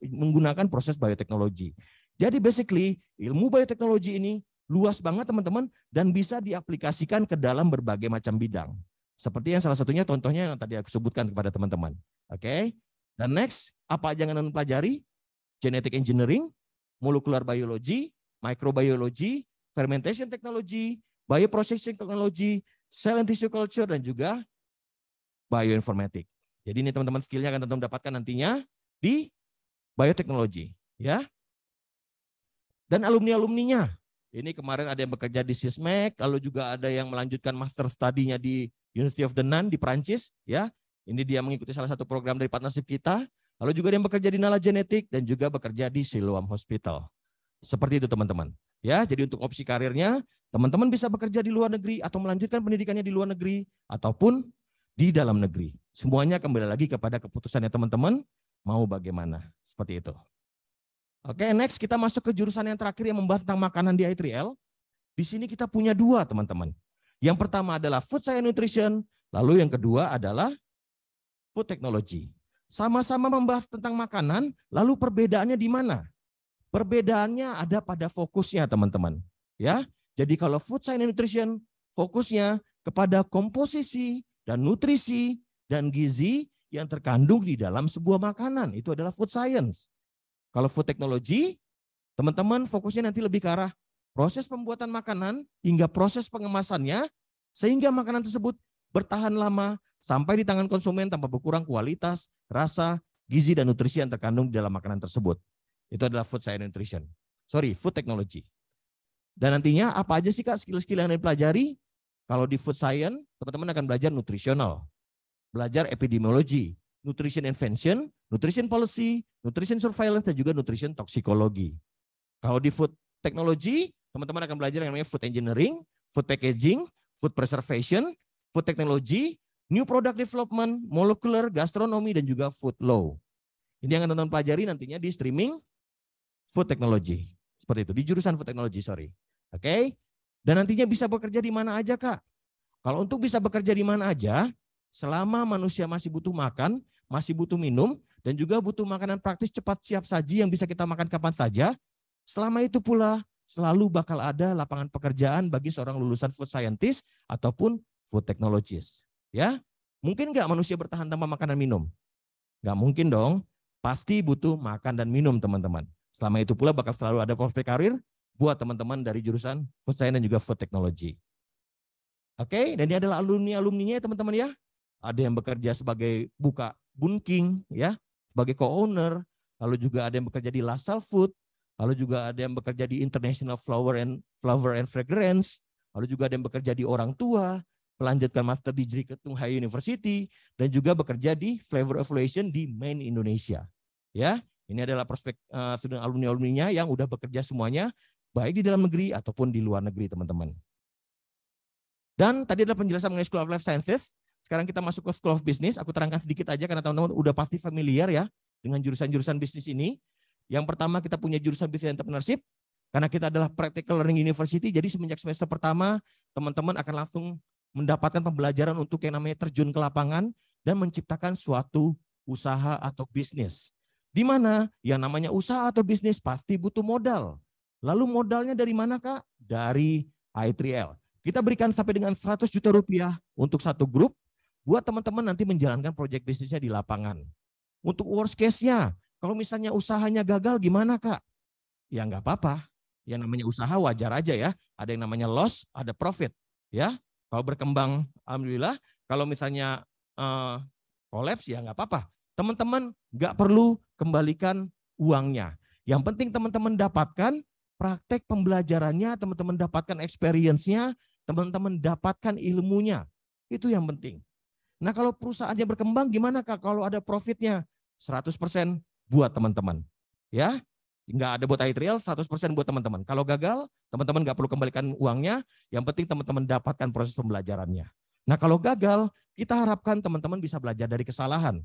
menggunakan proses bioteknologi. Jadi basically ilmu bioteknologi ini luas banget teman-teman dan bisa diaplikasikan ke dalam berbagai macam bidang. Seperti yang salah satunya contohnya yang tadi aku sebutkan kepada teman-teman. Oke. Dan next, apa aja yang anda pelajari? Genetic engineering, molecular biology, microbiology, fermentation technology, bioprocessing technology, cell and tissue culture, dan juga bioinformatik. Jadi ini teman-teman skillnya akan teman-teman dapatkan nantinya di bioteknologi. Ya. Dan alumni-alumninya. Ini kemarin ada yang bekerja di Sysmex, lalu juga ada yang melanjutkan master study-nya di University of the Nantes di Prancis. Ya. Ini dia mengikuti salah satu program dari partnership kita. Lalu juga ada yang bekerja di Nala Genetik dan juga bekerja di Siloam Hospital. Seperti itu teman-teman. Ya, jadi untuk opsi karirnya, teman-teman bisa bekerja di luar negeri atau melanjutkan pendidikannya di luar negeri ataupun di dalam negeri. Semuanya kembali lagi kepada keputusannya teman-teman mau bagaimana. Seperti itu. Oke, next kita masuk ke jurusan yang terakhir yang membahas tentang makanan di I3L. Di sini kita punya dua teman-teman. Yang pertama adalah Food Science Nutrition, lalu yang kedua adalah Food Technology. Sama-sama membahas tentang makanan, lalu perbedaannya di mana? Perbedaannya ada pada fokusnya teman-teman. Ya, jadi kalau food science and nutrition fokusnya kepada komposisi dan nutrisi dan gizi yang terkandung di dalam sebuah makanan. Itu adalah food science. Kalau food technology, teman-teman fokusnya nanti lebih ke arah proses pembuatan makanan hingga proses pengemasannya sehingga makanan tersebut bertahan lama sampai di tangan konsumen tanpa berkurang kualitas, rasa, gizi, dan nutrisi yang terkandung di dalam makanan tersebut. Itu adalah food science and nutrition. Food technology. Dan nantinya apa aja sih Kak skill-skill yang dipelajari? Kalau di food science, teman-teman akan belajar nutrisional, belajar epidemiologi, nutrition invention, nutrition policy, nutrition surveillance, dan juga nutrition toksikologi. Kalau di food technology, teman-teman akan belajar yang namanya food engineering, food packaging, food preservation, food technology, new product development, molecular, gastronomy, dan juga food law. Ini yang akan teman-teman pelajari nantinya di streaming food technology. Seperti itu, di jurusan food technology, Oke? Dan nantinya bisa bekerja di mana aja, Kak? Kalau untuk bisa bekerja di mana aja, selama manusia masih butuh makan, masih butuh minum, dan juga butuh makanan praktis cepat siap saji yang bisa kita makan kapan saja, selama itu pula selalu bakal ada lapangan pekerjaan bagi seorang lulusan food scientist ataupun food technologist. Ya, mungkin nggak manusia bertahan tanpa makanan minum? Nggak mungkin dong. Pasti butuh makan dan minum, teman-teman. Selama itu pula bakal selalu ada prospek karir buat teman-teman dari jurusan food science dan juga food technology. Oke, dan ini adalah alumni-alumninya teman-teman ya. Ada yang bekerja sebagai buka bunking ya, sebagai co-owner, lalu juga ada yang bekerja di LaSalle Food, lalu juga ada yang bekerja di International Flower and Fragrance, lalu juga ada yang bekerja di orang tua, melanjutkan master degree ke Tsinghua University, dan juga bekerja di Flavor Evaluation di Maine Indonesia. Ya, ini adalah prospek student alumni-alumninya yang udah bekerja semuanya, baik di dalam negeri ataupun di luar negeri, teman-teman. Dan tadi adalah penjelasan mengenai School of Life Sciences. Sekarang kita masuk ke School of Business. Aku terangkan sedikit aja karena teman-teman udah pasti familiar ya dengan jurusan-jurusan bisnis ini. Yang pertama kita punya jurusan Business Entrepreneurship. Karena kita adalah Practical Learning University, jadi semenjak semester pertama teman-teman akan langsung mendapatkan pembelajaran untuk yang namanya terjun ke lapangan dan menciptakan suatu usaha atau bisnis. Di mana yang namanya usaha atau bisnis pasti butuh modal. Lalu modalnya dari mana Kak? Dari I3L. Kita berikan sampai dengan 100 juta rupiah untuk satu grup buat teman-teman nanti menjalankan proyek bisnisnya di lapangan. Untuk worst case-nya, kalau misalnya usahanya gagal gimana Kak? Ya nggak apa-apa. Yang namanya usaha wajar aja ya. Ada yang namanya loss, ada profit. Ya, kalau berkembang alhamdulillah. Kalau misalnya collapse ya nggak apa-apa. Teman-teman nggak perlu kembalikan uangnya. Yang penting teman-teman dapatkan praktek pembelajarannya, teman-teman dapatkan experience-nya, teman-teman dapatkan ilmunya. Itu yang penting. Nah kalau perusahaannya berkembang gimana Kak? Kalau ada profitnya 100% buat teman-teman. Ya, nggak ada buat I3L, 100% buat teman-teman. Kalau gagal, teman-teman nggak perlu kembalikan uangnya. Yang penting teman-teman dapatkan proses pembelajarannya. Nah kalau gagal, kita harapkan teman-teman bisa belajar dari kesalahan.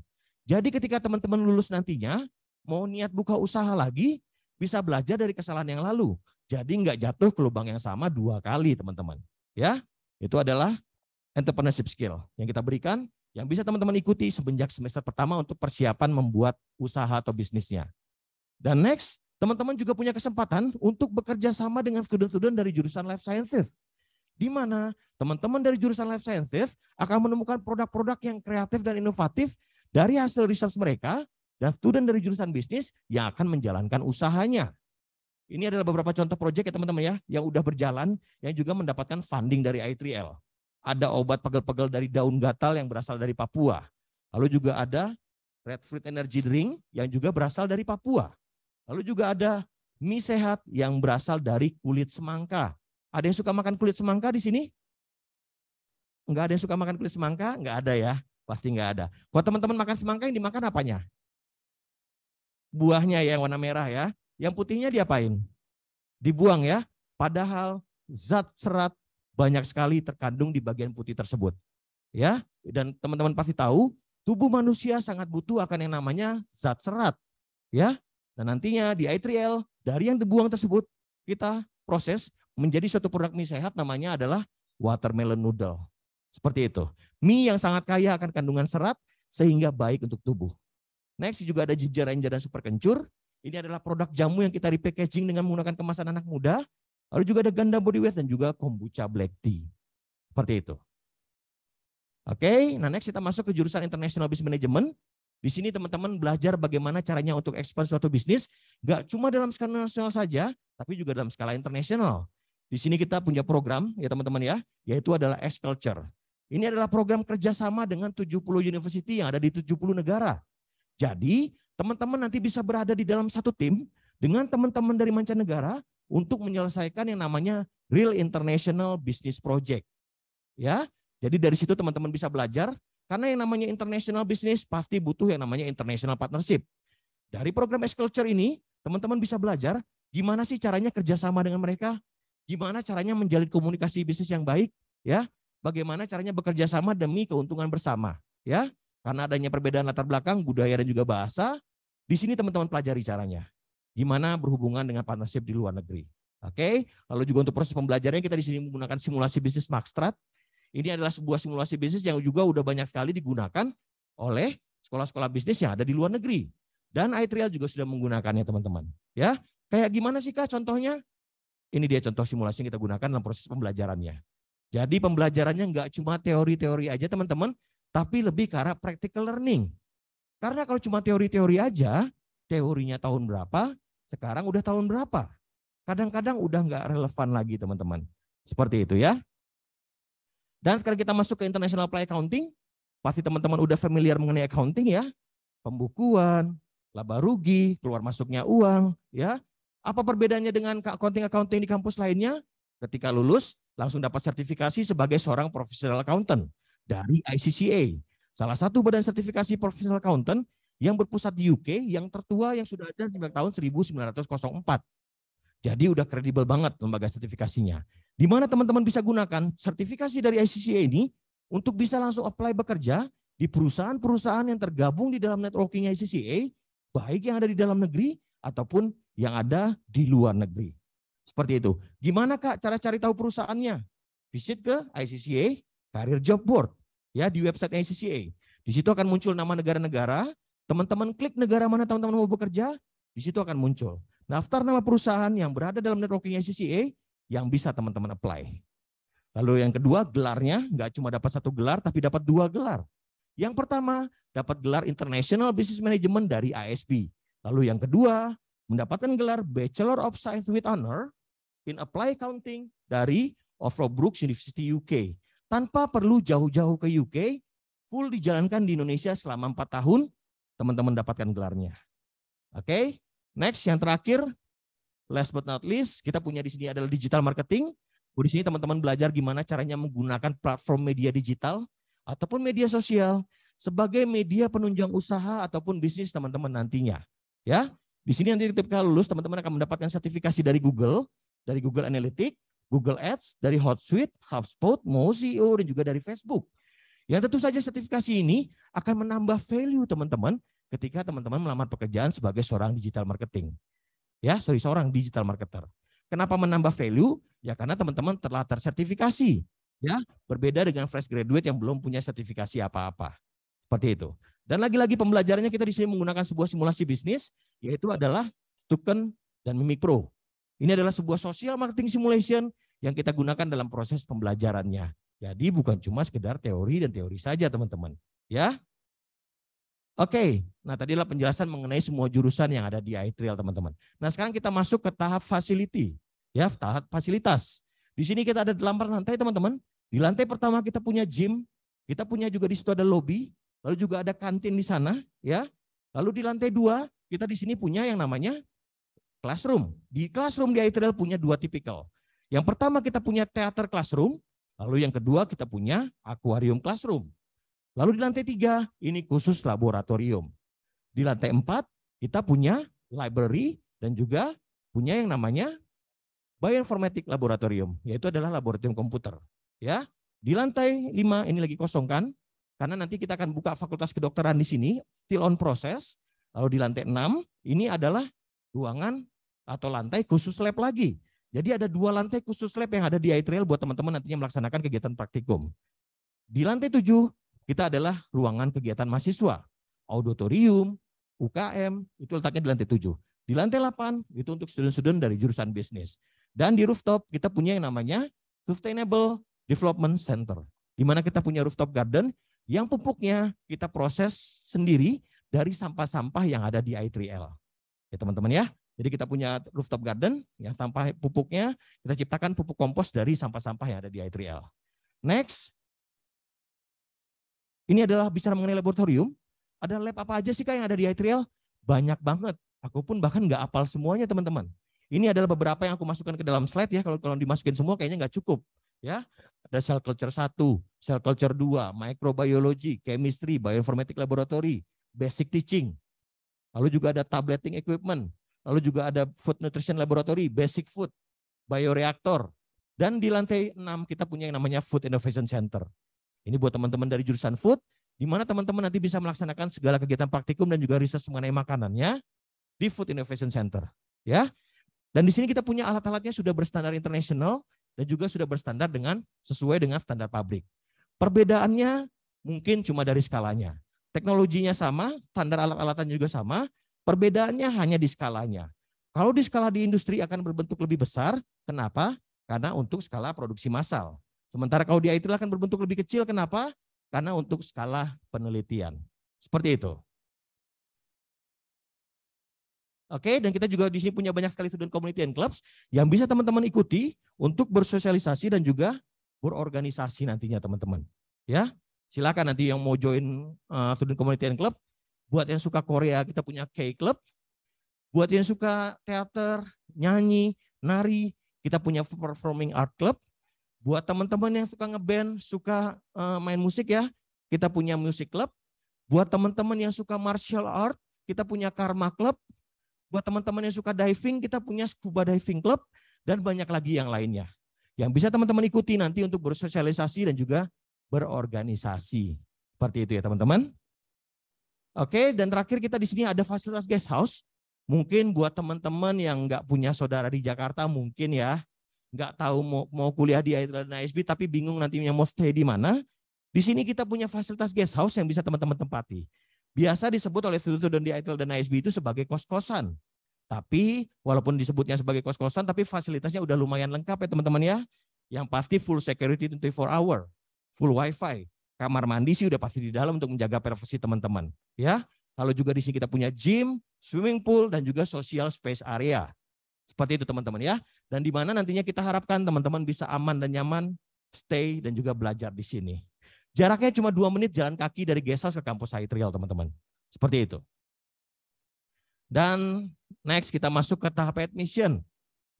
Jadi ketika teman-teman lulus nantinya, mau niat buka usaha lagi, bisa belajar dari kesalahan yang lalu. Jadi nggak jatuh ke lubang yang sama 2 kali teman-teman. Ya, itu adalah entrepreneurship skill yang kita berikan, yang bisa teman-teman ikuti semenjak semester pertama untuk persiapan membuat usaha atau bisnisnya. Dan next, teman-teman juga punya kesempatan untuk bekerja sama dengan student-student dari jurusan Life Sciences. Di mana teman-teman dari jurusan Life Sciences akan menemukan produk-produk yang kreatif dan inovatif dari hasil research mereka, dan student dari jurusan bisnis yang akan menjalankan usahanya. Ini adalah beberapa contoh proyek ya teman-teman ya, yang udah berjalan, yang juga mendapatkan funding dari I3L. Ada obat pegel-pegel dari daun gatal yang berasal dari Papua. Lalu juga ada Red Fruit Energy Drink yang juga berasal dari Papua. Lalu juga ada mie sehat yang berasal dari kulit semangka. Ada yang suka makan kulit semangka di sini? Enggak ada yang suka makan kulit semangka? Enggak ada ya, pasti enggak ada. Kalau teman-teman makan semangka yang dimakan apanya? Buahnya yang warna merah ya. Yang putihnya diapain? Dibuang ya. Padahal zat serat banyak sekali terkandung di bagian putih tersebut. Ya, dan teman-teman pasti tahu tubuh manusia sangat butuh akan yang namanya zat serat. Ya. Dan nantinya di I3L dari yang dibuang tersebut kita proses menjadi suatu produk mie sehat, namanya adalah watermelon noodle. Seperti itu. Mie yang sangat kaya akan kandungan serat sehingga baik untuk tubuh. Next juga ada ginger ranger dan super kencur Ini adalah produk jamu yang kita repackaging dengan menggunakan kemasan anak muda. Lalu juga ada Ganda Body Wash dan juga kombucha black tea. Seperti itu. Oke, nah next kita masuk ke jurusan International Business Management. Di sini teman-teman belajar bagaimana caranya untuk ekspor suatu bisnis, gak cuma dalam skala nasional saja, tapi juga dalam skala internasional. Di sini kita punya program ya teman-teman ya, yaitu adalah X-Culture. Ini adalah program kerjasama dengan 70 university yang ada di 70 negara. Jadi teman-teman nanti bisa berada di dalam satu tim dengan teman-teman dari mancanegara untuk menyelesaikan yang namanya Real International Business Project. Ya, jadi dari situ teman-teman bisa belajar. Karena yang namanya international business pasti butuh yang namanya international partnership. Dari program X-Culture ini, teman-teman bisa belajar gimana sih caranya kerjasama dengan mereka, gimana caranya menjalin komunikasi bisnis yang baik, ya, bagaimana caranya bekerja sama demi keuntungan bersama, ya. Karena adanya perbedaan latar belakang, budaya dan juga bahasa, di sini teman-teman pelajari caranya. Gimana berhubungan dengan partnership di luar negeri. Oke, lalu juga untuk proses pembelajarannya kita di sini menggunakan simulasi bisnis Maxstrat. Ini adalah sebuah simulasi bisnis yang juga udah banyak sekali digunakan oleh sekolah-sekolah bisnis yang ada di luar negeri. Dan iTrial juga sudah menggunakannya teman-teman. Ya, kayak gimana sih Kak contohnya? Ini dia contoh simulasi yang kita gunakan dalam proses pembelajarannya. Jadi pembelajarannya nggak cuma teori-teori aja teman-teman, tapi lebih ke arah practical learning. Karena kalau cuma teori-teori aja, teorinya tahun berapa, sekarang udah tahun berapa. Kadang-kadang udah nggak relevan lagi teman-teman. Seperti itu ya. Dan sekarang kita masuk ke International Apply Accounting. Pasti teman-teman udah familiar mengenai accounting ya. Pembukuan, laba rugi, keluar masuknya uang. Ya. Apa perbedaannya dengan accounting di kampus lainnya? Ketika lulus, langsung dapat sertifikasi sebagai seorang professional accountant dari ICCA. Salah satu badan sertifikasi professional accountant yang berpusat di UK, yang tertua yang sudah ada sejak tahun 1904. Jadi udah kredibel banget lembaga sertifikasinya. Di mana teman-teman bisa gunakan sertifikasi dari ICCA ini untuk bisa langsung apply bekerja di perusahaan-perusahaan yang tergabung di dalam networking ICCA, baik yang ada di dalam negeri ataupun yang ada di luar negeri. Seperti itu. Gimana Kak cara cari tahu perusahaannya? Visit ke ICCA Career Job Board ya di website ICCA. Di situ akan muncul nama negara-negara. Teman-teman klik negara mana teman-teman mau bekerja, di situ akan muncul daftar nama perusahaan yang berada dalam networking ICCA yang bisa teman-teman apply. Lalu yang kedua, gelarnya nggak cuma dapat satu gelar, tapi dapat dua gelar. Yang pertama, dapat gelar International Business Management dari ISB. Lalu yang kedua, mendapatkan gelar Bachelor of Science with Honor in Applied Accounting dari Brooks University UK. Tanpa perlu jauh-jauh ke UK, full dijalankan di Indonesia selama 4 tahun, teman-teman dapatkan gelarnya. Oke, next yang terakhir, last but not least, kita punya di sini adalah digital marketing. Di sini teman-teman belajar gimana caranya menggunakan platform media digital ataupun media sosial sebagai media penunjang usaha ataupun bisnis teman-teman nantinya. Ya, di sini nanti ketika lulus teman-teman akan mendapatkan sertifikasi dari Google Analytics, Google Ads, dari Hotsuite, HubSpot, Mozio, dan juga dari Facebook. Yang tentu saja sertifikasi ini akan menambah value teman-teman ketika teman-teman melamar pekerjaan sebagai seorang digital marketing. Seorang digital marketer. Kenapa menambah value? Ya karena teman-teman telah tersertifikasi. Ya, berbeda dengan fresh graduate yang belum punya sertifikasi apa-apa. Seperti itu. Dan lagi-lagi pembelajarannya kita di sini menggunakan sebuah simulasi bisnis, yaitu adalah Token dan Mimic Pro. Ini adalah sebuah social marketing simulation yang kita gunakan dalam proses pembelajarannya. Jadi bukan cuma sekedar teori dan teori saja teman-teman. Ya. Oke, nah tadilah penjelasan mengenai semua jurusan yang ada di iTrial teman-teman. Nah sekarang kita masuk ke tahap facility, ya tahap fasilitas. Di sini kita ada 8 lantai teman-teman. Di lantai pertama kita punya gym, kita punya juga di situ ada lobby, lalu juga ada kantin di sana, ya. Lalu di lantai 2 kita di sini punya yang namanya classroom. Di classroom di iTrial punya 2 tipikal. Yang pertama kita punya theater classroom, lalu yang kedua kita punya aquarium classroom. Lalu di lantai 3 ini khusus laboratorium. Di lantai 4 kita punya library dan juga punya yang namanya bioinformatic laboratorium, yaitu adalah laboratorium komputer. Ya, di lantai 5 ini lagi kosong kan? Karena nanti kita akan buka fakultas kedokteran di sini, still on process. Lalu di lantai 6 ini adalah ruangan atau lantai khusus lab lagi. Jadi ada 2 lantai khusus lab yang ada di iTrial buat teman-teman nantinya melaksanakan kegiatan praktikum. Di lantai 7 kita adalah ruangan kegiatan mahasiswa, auditorium, UKM, itu letaknya di lantai 7. Di lantai 8 itu untuk student-student dari jurusan bisnis. Dan di rooftop kita punya yang namanya Sustainable Development Center. Di mana kita punya rooftop garden yang pupuknya kita proses sendiri dari sampah-sampah yang ada di I3L. Ya teman-teman ya. Jadi kita punya rooftop garden yang sampah pupuknya kita ciptakan pupuk kompos dari sampah-sampah yang ada di I3L. Next. Ini adalah bicara mengenai laboratorium. Ada lab apa aja sih Kak yang ada di I3L? Banyak banget. Aku pun bahkan nggak hafal semuanya teman-teman. Ini adalah beberapa yang aku masukkan ke dalam slide ya. Kalau dimasukin semua kayaknya nggak cukup. Ya, ada cell culture 1, cell culture 2, microbiology, chemistry, bioinformatic laboratory, basic teaching. Lalu juga ada tableting equipment. Lalu juga ada food nutrition laboratory, basic food, bioreaktor. Dan di lantai 6 kita punya yang namanya Food Innovation Center. Ini buat teman-teman dari jurusan food, di mana teman-teman nanti bisa melaksanakan segala kegiatan praktikum dan juga riset mengenai makanannya di Food Innovation Center. Ya. Dan di sini kita punya alat-alatnya sudah berstandar internasional dan juga sudah berstandar sesuai dengan standar pabrik. Perbedaannya mungkin cuma dari skalanya. Teknologinya sama, standar alat-alatannya juga sama, perbedaannya hanya di skalanya. Kalau di skala di industri akan berbentuk lebih besar, kenapa? Karena untuk skala produksi massal. Sementara kalau di IT akan berbentuk lebih kecil, kenapa? Karena untuk skala penelitian. Seperti itu. Oke, dan kita juga di sini punya banyak sekali student community and clubs yang bisa teman-teman ikuti untuk bersosialisasi dan juga berorganisasi nantinya teman-teman. Ya, silakan nanti yang mau join student community and club. Buat yang suka Korea kita punya K-Club. Buat yang suka teater, nyanyi, nari, kita punya performing art club. Buat teman-teman yang suka ngeband, suka main musik ya, kita punya music club. Buat teman-teman yang suka martial art, kita punya Karma Club. Buat teman-teman yang suka diving, kita punya Scuba Diving Club, dan banyak lagi yang lainnya. Yang bisa teman-teman ikuti nanti untuk bersosialisasi dan juga berorganisasi. Seperti itu ya teman-teman. Oke, dan terakhir kita di sini ada fasilitas guest house. Mungkin buat teman-teman yang nggak punya saudara di Jakarta mungkin ya, nggak tahu mau kuliah di ITL dan ISB tapi bingung nantinya mau stay di mana. Di sini kita punya fasilitas guest house yang bisa teman-teman tempati. Biasa disebut oleh student di ITL dan ISB itu sebagai kos-kosan. Tapi walaupun disebutnya sebagai kos-kosan, tapi fasilitasnya udah lumayan lengkap ya teman-teman ya. Yang pasti full security 24 hour, full wifi, kamar mandi sih udah pasti di dalam untuk menjaga privasi teman-teman. Ya, kalau juga di sini kita punya gym, swimming pool, dan juga social space area. Seperti itu teman-teman ya. Dan di mana nantinya kita harapkan teman-teman bisa aman dan nyaman stay dan juga belajar di sini. Jaraknya cuma 2 menit jalan kaki dari guest house ke kampus I3L teman-teman. Seperti itu. Dan next kita masuk ke tahap admission.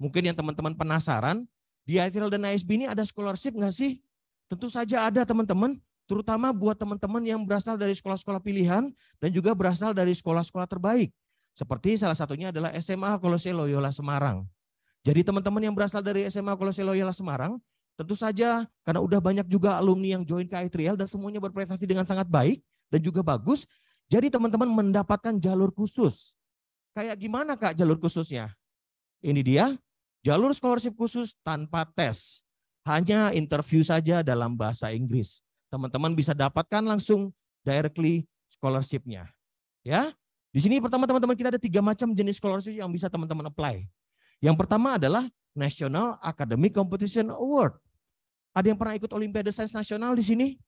Mungkin yang teman-teman penasaran, di I3L dan ISB ini ada scholarship nggak sih? Tentu saja ada teman-teman. Terutama buat teman-teman yang berasal dari sekolah-sekolah pilihan dan juga berasal dari sekolah-sekolah terbaik. Seperti salah satunya adalah SMA Kolose Loyola Semarang. Jadi teman-teman yang berasal dari SMA Kolose Loyola Semarang, tentu saja karena udah banyak juga alumni yang join ke I3L dan semuanya berprestasi dengan sangat baik dan juga bagus. Jadi teman-teman mendapatkan jalur khusus. Kayak gimana Kak jalur khususnya? Ini dia, jalur scholarship khusus tanpa tes. Hanya interview saja dalam bahasa Inggris. Teman-teman bisa dapatkan langsung directly scholarship-nya. Ya. Di sini pertama teman-teman kita ada 3 macam jenis scholarship yang bisa teman-teman apply. Yang pertama adalah National Academic Competition Award. Ada yang pernah ikut Olimpiade Sains Nasional di sini?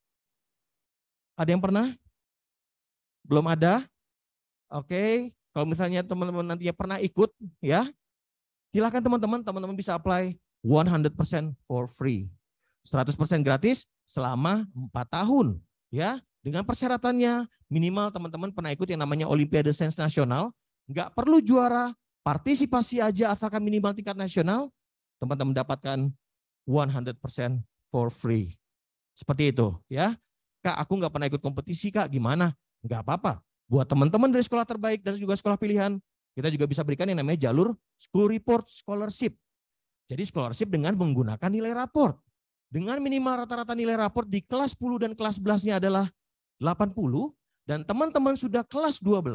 Ada yang pernah? Belum ada? Oke, kalau misalnya teman-teman nantinya pernah ikut, ya, silakan teman-teman bisa apply 100% for free. 100% gratis selama 4 tahun. Ya, dengan persyaratannya minimal teman-teman pernah ikut yang namanya Olimpiade Sains Nasional. Nggak perlu juara, partisipasi aja asalkan minimal tingkat nasional, teman-teman dapatkan 100% for free. Seperti itu ya. Kak, aku nggak pernah ikut kompetisi Kak, gimana? Nggak apa-apa. Buat teman-teman dari sekolah terbaik dan juga sekolah pilihan, kita juga bisa berikan yang namanya jalur School Report Scholarship. Jadi scholarship dengan menggunakan nilai raport. Dengan minimal rata-rata nilai raport di kelas 10 dan kelas 11-nya adalah 80, dan teman-teman sudah kelas 12,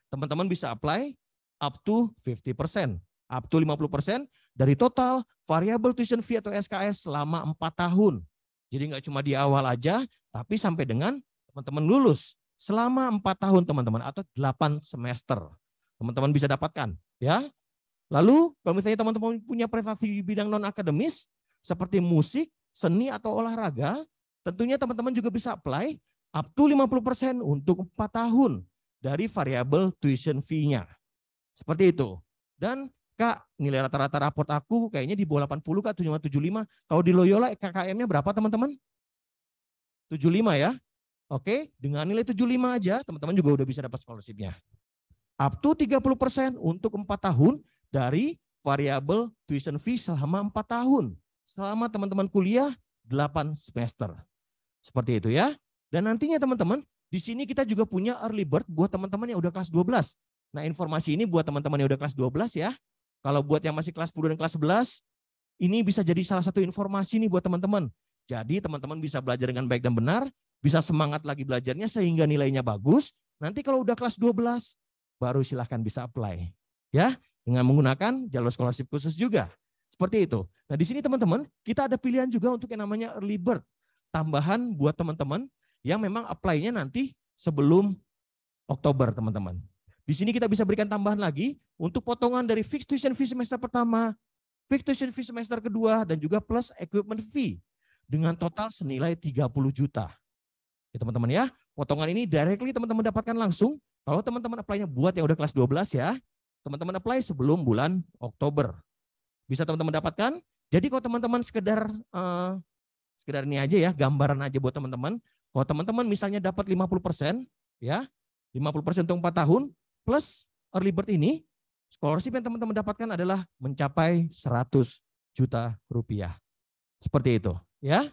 teman-teman bisa apply up to 50%, up to 50% dari total variable tuition fee atau SKS selama 4 tahun. Jadi nggak cuma di awal aja, tapi sampai dengan teman-teman lulus selama 4 tahun teman-teman atau 8 semester. Teman-teman bisa dapatkan Ya. Lalu kalau misalnya teman-teman punya prestasi di bidang non-akademis seperti musik, seni atau olahraga, tentunya teman-teman juga bisa apply up to 50% untuk 4 tahun dari variabel tuition fee-nya. Seperti itu. Dan Kak, nilai rata-rata raport aku kayaknya di bawah 80 Kak, 75. Kalau di Loyola KKM-nya berapa teman-teman? 75 ya. Oke, dengan nilai 75 aja teman-teman juga udah bisa dapat scholarship-nya. Up to 30% untuk 4 tahun dari variabel tuition fee selama 4 tahun. Selama teman-teman kuliah 8 semester. Seperti itu ya. Dan nantinya teman-teman, di sini kita juga punya early bird buat teman-teman yang udah kelas 12. Nah, informasi ini buat teman-teman yang udah kelas 12 ya. Kalau buat yang masih kelas 10 dan kelas 11, ini bisa jadi salah satu informasi nih buat teman-teman. Jadi teman-teman bisa belajar dengan baik dan benar, bisa semangat lagi belajarnya sehingga nilainya bagus. Nanti kalau udah kelas 12, baru silahkan bisa apply. Ya, dengan menggunakan jalur scholarship khusus juga. Seperti itu. Nah, di sini teman-teman, kita ada pilihan juga untuk yang namanya early bird. Tambahan buat teman-teman yang memang apply-nya nanti sebelum Oktober, teman-teman. Di sini kita bisa berikan tambahan lagi untuk potongan dari fixed tuition fee semester pertama, fixed tuition fee semester kedua, dan juga plus equipment fee dengan total senilai 30 juta. Ya teman-teman ya, potongan ini directly teman-teman dapatkan langsung. Kalau teman-teman apply-nya buat yang udah kelas 12 ya, teman-teman apply sebelum bulan Oktober. Bisa teman-teman dapatkan. Jadi kalau teman-teman sekedar ini aja ya, gambaran aja buat teman-teman. Kalau teman-teman misalnya dapat 50%, ya, 50% untuk 4 tahun, plus early bird ini, scholarship yang teman-teman dapatkan adalah mencapai 100 juta rupiah. Seperti itu, ya.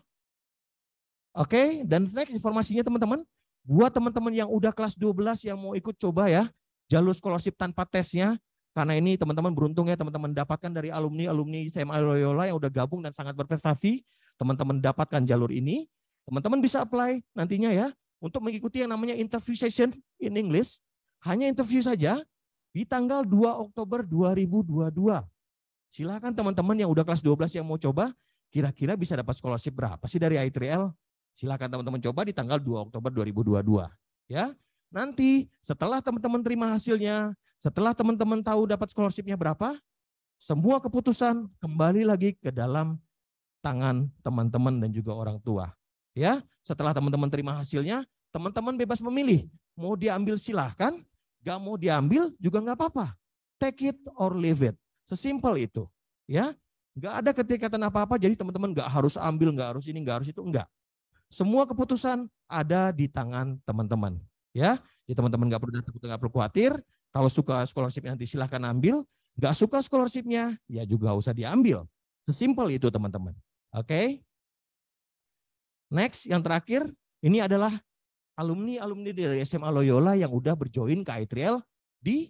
Oke, dan next informasinya teman-teman, buat teman-teman yang udah kelas 12 yang mau ikut coba ya, jalur scholarship tanpa tesnya, karena ini teman-teman beruntung ya, teman-teman dapatkan dari alumni SMA Loyola yang udah gabung dan sangat berprestasi, teman-teman dapatkan jalur ini, teman-teman bisa apply nantinya ya, untuk mengikuti yang namanya interview session in English, hanya interview saja di tanggal 2 Oktober 2022. Silakan teman-teman yang udah kelas 12 yang mau coba, kira-kira bisa dapat scholarship berapa sih dari I3L? Silakan teman-teman coba di tanggal 2 Oktober 2022. Ya, nanti setelah teman-teman terima hasilnya, setelah teman-teman tahu dapat scholarship-nya berapa, semua keputusan kembali lagi ke dalam tangan teman-teman dan juga orang tua. Ya, setelah teman-teman terima hasilnya, teman-teman bebas memilih. Mau diambil silahkan, gak mau diambil juga nggak apa-apa. Take it or leave it. Sesimpel itu. Ya, nggak ada ketikatan apa-apa. Jadi teman-teman nggak harus ambil, nggak harus ini, nggak harus itu, enggak. Semua keputusan ada di tangan teman-teman. Ya, jadi teman-teman nggak perlu khawatir. Kalau suka scholarship nanti silahkan ambil. Nggak suka scholarship-nya, ya juga usah diambil. Sesimpel itu teman-teman. Oke. Next, yang terakhir, ini adalah alumni dari SMA Loyola yang udah berjoin ke I3L di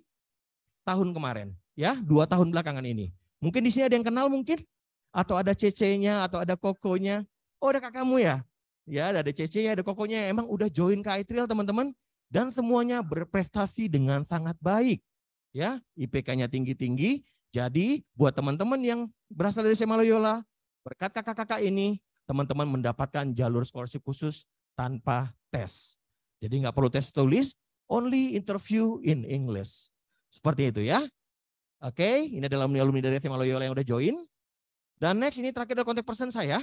tahun kemarin. Ya, 2 tahun belakangan ini. Mungkin di sini ada yang kenal mungkin? Atau ada CC-nya, atau ada Kokonya. Oh, ada kakakmu ya? Ya, ada CC-nya, ada Kokonya. Emang udah join ke I3L teman-teman. Dan semuanya berprestasi dengan sangat baik. Ya, IPK-nya tinggi-tinggi. Jadi buat teman-teman yang berasal dari SMA Loyola, berkat kakak-kakak ini, teman-teman mendapatkan jalur scholarship khusus tanpa tes. Jadi nggak perlu tes tulis, only interview in English. Seperti itu ya. Oke, ini adalah alumni dari SMA Loyola yang udah join. Dan next, ini terakhir adalah kontak person saya.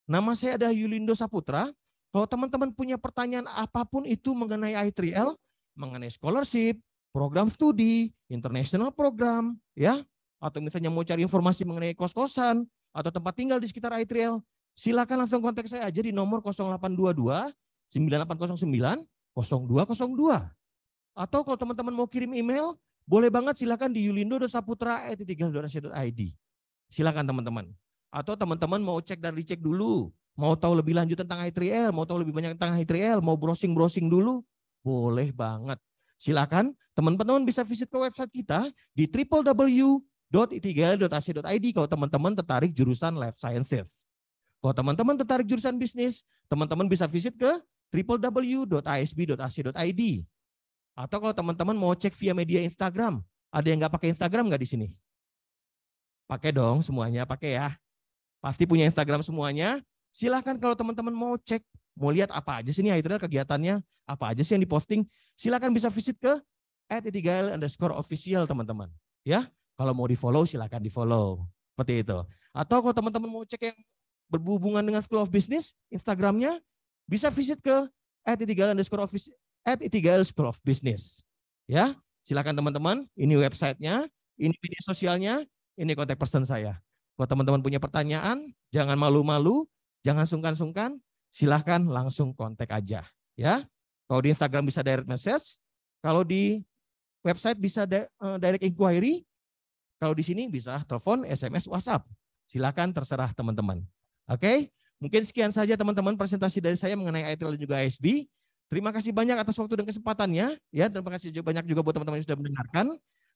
Nama saya ada Yulindo Saputra. Kalau teman-teman punya pertanyaan apapun itu mengenai I3L, mengenai scholarship, program studi, international program, ya, atau misalnya mau cari informasi mengenai kos-kosan atau tempat tinggal di sekitar I3L, silakan langsung kontak saya aja di nomor 0822 9809 0202. Atau kalau teman-teman mau kirim email, boleh banget silakan di yulindo.saputra@3.ac.id. Silakan teman-teman. Atau teman-teman mau cek dan dicek dulu, mau tahu lebih lanjut tentang I3L, mau tahu lebih banyak tentang I3L, mau browsing dulu, boleh banget. Silakan teman-teman bisa visit ke website kita di www.i3l.ac.id kalau teman-teman tertarik jurusan Life Sciences. Kalau teman-teman tertarik jurusan bisnis, teman-teman bisa visit ke www.isb.ac.id. Atau kalau teman-teman mau cek via media Instagram, ada yang nggak pakai Instagram nggak di sini? Pakai dong semuanya, pakai ya. Pasti punya Instagram semuanya. Silahkan kalau teman-teman mau cek, mau lihat apa aja sih ini I3L kegiatannya, apa aja sih yang diposting, silahkan bisa visit ke @i3l_official teman-teman. Ya, kalau mau di-follow silakan di-follow. Seperti itu. Atau kalau teman-teman mau cek yang berhubungan dengan School of Business, Instagramnya bisa visit ke @itigal School of Business. Ya, silakan teman-teman. Ini websitenya, ini media sosialnya, ini kontak person saya. Kalau teman-teman punya pertanyaan, jangan malu-malu, jangan sungkan-sungkan, silahkan langsung kontak aja. Ya, kalau di Instagram bisa direct message, kalau di website bisa direct inquiry, kalau di sini bisa telepon, SMS, WhatsApp. Silakan terserah teman-teman. Oke, mungkin sekian saja teman-teman presentasi dari saya mengenai ITIL dan juga ASB. Terima kasih banyak atas waktu dan kesempatannya. Ya, terima kasih banyak juga buat teman-teman yang sudah mendengarkan.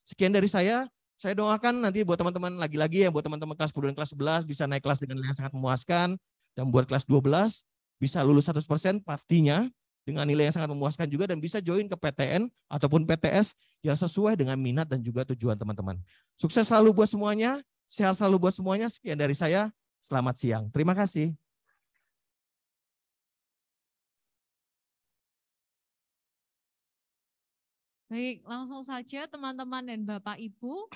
Sekian dari saya. Saya doakan nanti buat teman-teman lagi-lagi ya buat teman-teman kelas 10 dan kelas 11 bisa naik kelas dengan nilai yang sangat memuaskan, dan buat kelas 12 bisa lulus 100% pastinya dengan nilai yang sangat memuaskan juga, dan bisa join ke PTN ataupun PTS yang sesuai dengan minat dan juga tujuan teman-teman. Sukses selalu buat semuanya, sehat selalu buat semuanya. Sekian dari saya. Selamat siang. Terima kasih. Baik, langsung saja teman-teman dan Bapak Ibu,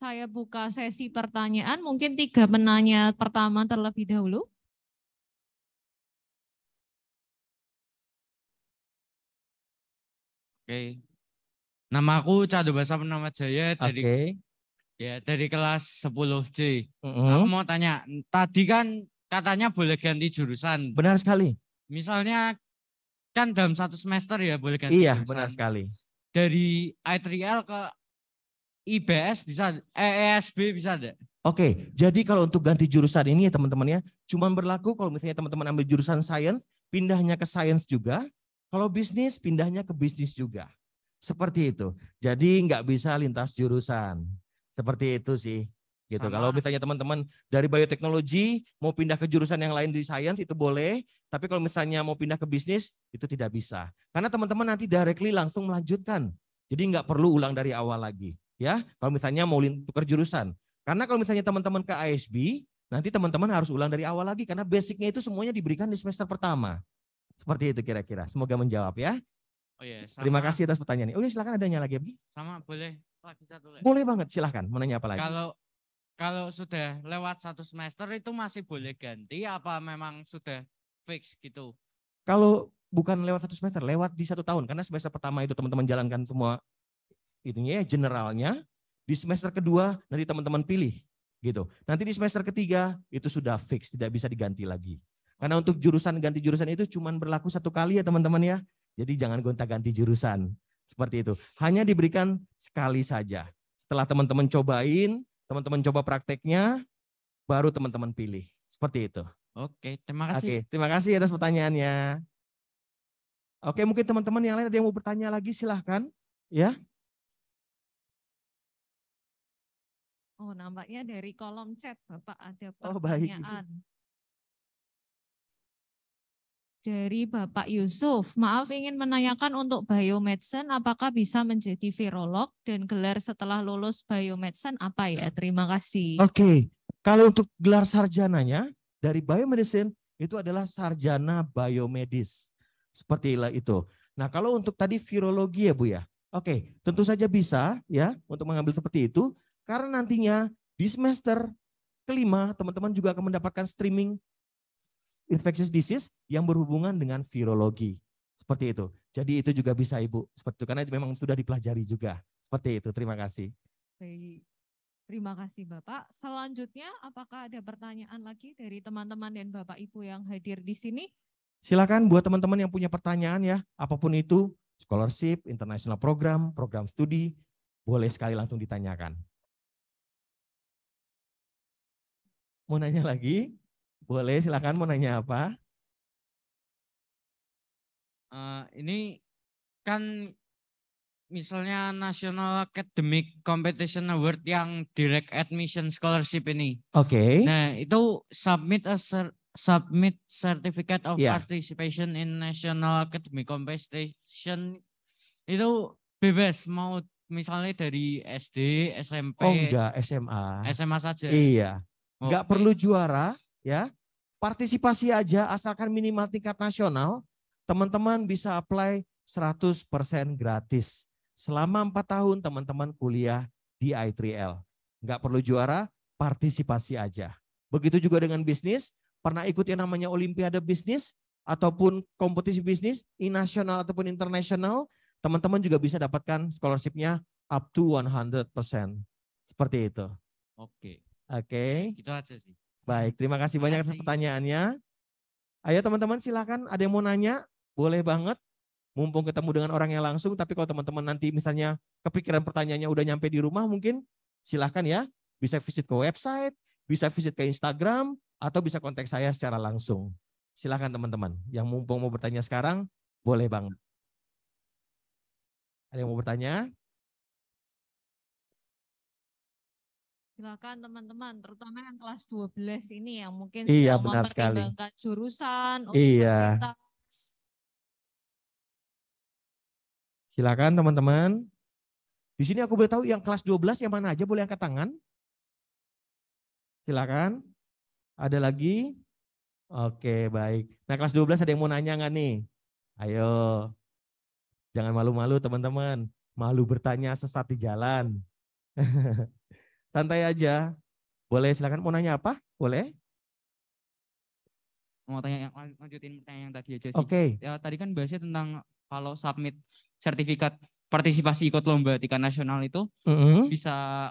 saya buka sesi pertanyaan. Mungkin 3 penanya pertama terlebih dahulu. Oke. Nama aku Cadu Basa Purnama Jaya dari Oke. dari kelas 10C. Aku mau tanya, tadi kan katanya boleh ganti jurusan. Benar sekali. Misalnya kan dalam 1 semester ya boleh ganti Iya, jurusan. benar sekali. Dari I3L ke IBS bisa, ESB bisa enggak? Oke, jadi kalau untuk ganti jurusan ini ya teman-teman ya, cuma berlaku kalau misalnya teman-teman ambil jurusan sains, pindahnya ke sains juga. Kalau bisnis, pindahnya ke bisnis juga. Seperti itu. Jadi nggak bisa lintas jurusan. Seperti itu sih. Gitu. Kalau misalnya teman-teman dari bioteknologi mau pindah ke jurusan yang lain di sains itu boleh, tapi kalau misalnya mau pindah ke bisnis itu tidak bisa. Karena teman-teman nanti directly langsung melanjutkan. Jadi nggak perlu ulang dari awal lagi. Ya, kalau misalnya mau tukar jurusan. Karena kalau misalnya teman-teman ke ASB, nanti teman-teman harus ulang dari awal lagi karena basicnya itu semuanya diberikan di semester pertama. Seperti itu kira-kira. Semoga menjawab ya. Oh iya, Terima kasih atas pertanyaannya. Oh ya, silakan adanya lagi, Abi. Sama boleh lagi satu lagi. Boleh banget, silahkan. Mau nanya apa lagi? Kalau sudah lewat 1 semester itu masih boleh ganti apa memang sudah fix gitu? Kalau bukan lewat 1 semester, lewat di 1 tahun. Karena semester pertama itu teman-teman jalankan semua itunya generalnya. Di semester kedua nanti teman-teman pilih gitu. Nanti di semester ketiga itu sudah fix, tidak bisa diganti lagi. Karena untuk ganti jurusan itu cuma berlaku 1 kali ya teman-teman ya. Jadi jangan gonta-ganti jurusan. Seperti itu. Hanya diberikan sekali saja. Setelah teman-teman cobain, teman-teman coba prakteknya, baru teman-teman pilih. Seperti itu. Oke, terima kasih. Oke, terima kasih atas pertanyaannya. Oke, mungkin teman-teman yang lain ada yang mau bertanya lagi, silahkan. Ya. Oh, nampaknya dari kolom chat Bapak ada Oh, baik. pertanyaan. Dari Bapak Yusuf, maaf ingin menanyakan untuk biomedicine apakah bisa menjadi virolog dan gelar setelah lulus biomedicine apa ya? Terima kasih. Oke, kalau untuk gelar sarjananya dari biomedicine itu adalah sarjana biomedis. Seperti itu. Nah, kalau untuk tadi virologi ya Bu ya. Oke, tentu saja bisa ya untuk mengambil seperti itu karena nantinya di semester kelima teman-teman juga akan mendapatkan streaming infectious disease yang berhubungan dengan virologi. Seperti itu. Jadi itu juga bisa Ibu. Seperti itu karena itu memang sudah dipelajari juga. Seperti itu. Terima kasih. Baik. Terima kasih Bapak. Selanjutnya apakah ada pertanyaan lagi dari teman-teman dan Bapak Ibu yang hadir di sini? Silakan buat teman-teman yang punya pertanyaan ya, apapun itu, scholarship, international program, program studi, boleh sekali langsung ditanyakan. Mau nanya lagi? Boleh, silakan mau nanya apa? Ini kan misalnya National Academic Competition Award yang Direct Admission Scholarship ini. Oke. Nah, itu submit certificate of Iya. participation in National Academic Competition itu bebas mau misalnya dari SD, SMP. Oh enggak, SMA. SMA saja. Iya. Enggak Oke. perlu juara ya. Partisipasi aja asalkan minimal tingkat nasional, teman-teman bisa apply 100% gratis. Selama 4 tahun teman-teman kuliah di I3L. Nggak perlu juara, partisipasi aja. Begitu juga dengan bisnis, pernah ikut yang namanya Olimpiade Bisnis ataupun kompetisi bisnis, nasional ataupun internasional, teman-teman juga bisa dapatkan scholarship-nya up to 100%. Seperti itu. Oke. Oke. Itu aja sih. Baik, terima kasih banyak atas pertanyaannya. Ayo teman-teman silakan, ada yang mau nanya? Boleh banget. Mumpung ketemu dengan orang yang langsung, tapi kalau teman-teman nanti misalnya kepikiran pertanyaannya udah nyampe di rumah mungkin, silahkan ya. Bisa visit ke website, bisa visit ke Instagram, atau bisa kontak saya secara langsung. Silahkan teman-teman. Yang mumpung mau bertanya sekarang, boleh banget. Ada yang mau bertanya? Silakan teman-teman, terutama yang kelas 12 ini yang mungkin Iya, sedang benar sekali. mempertimbangkan jurusan, Iya. universitas. Silakan teman-teman. Di sini aku boleh tahu yang kelas 12 yang mana aja, boleh angkat tangan? Silakan. Ada lagi? Oke, baik. Nah, kelas 12 ada yang mau nanya nggak nih? Ayo. Jangan malu-malu teman-teman. Malu bertanya sesat di jalan. Santai aja. Boleh, silakan. Mau nanya apa? Boleh? Mau tanya, lanjutin pertanyaan yang tadi aja sih. Oke. Ya, tadi kan bahasnya tentang kalau submit sertifikat partisipasi ikut lomba tingkat nasional itu bisa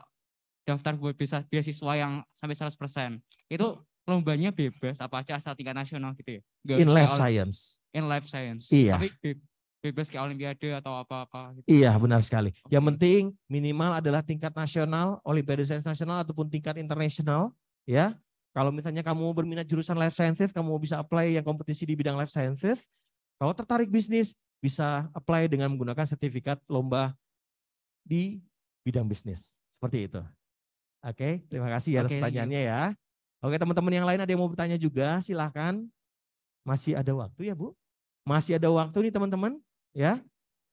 daftar buat beasiswa yang sampai 100%. Itu lombanya bebas apa aja asal tingkat nasional gitu ya? Nggak In kayak life science. In life science. Iya. Tapi bebas kayak olimpiade atau apa-apa gitu. Iya, benar sekali. Yang penting minimal adalah tingkat nasional, Olimpiade Sains Nasional ataupun tingkat internasional, ya. Kalau misalnya kamu berminat jurusan life sciences, kamu bisa apply yang kompetisi di bidang life sciences. Kalau tertarik bisnis, bisa apply dengan menggunakan sertifikat lomba di bidang bisnis. Seperti itu. Oke, terima kasih atas pertanyaannya ya. Oke, teman-teman yang lain ada yang mau bertanya juga, silahkan. Masih ada waktu ya, Bu? Masih ada waktu nih teman-teman, ya.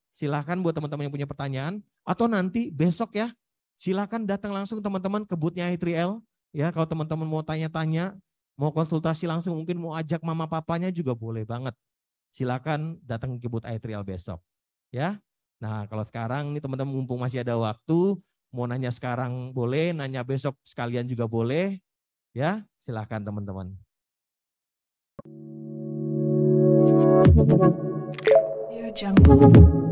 Silahkan buat teman-teman yang punya pertanyaan. Atau nanti besok ya, silahkan datang langsung teman-teman ke booth-nya I3L. Ya, kalau teman-teman mau tanya-tanya, mau konsultasi langsung, mungkin mau ajak mama papanya juga boleh banget. Silakan datang ke booth I3L besok. Ya. Nah, kalau sekarang nih teman-teman mumpung masih ada waktu, mau nanya sekarang boleh, nanya besok sekalian juga boleh. Ya, silakan teman-teman. Jungle.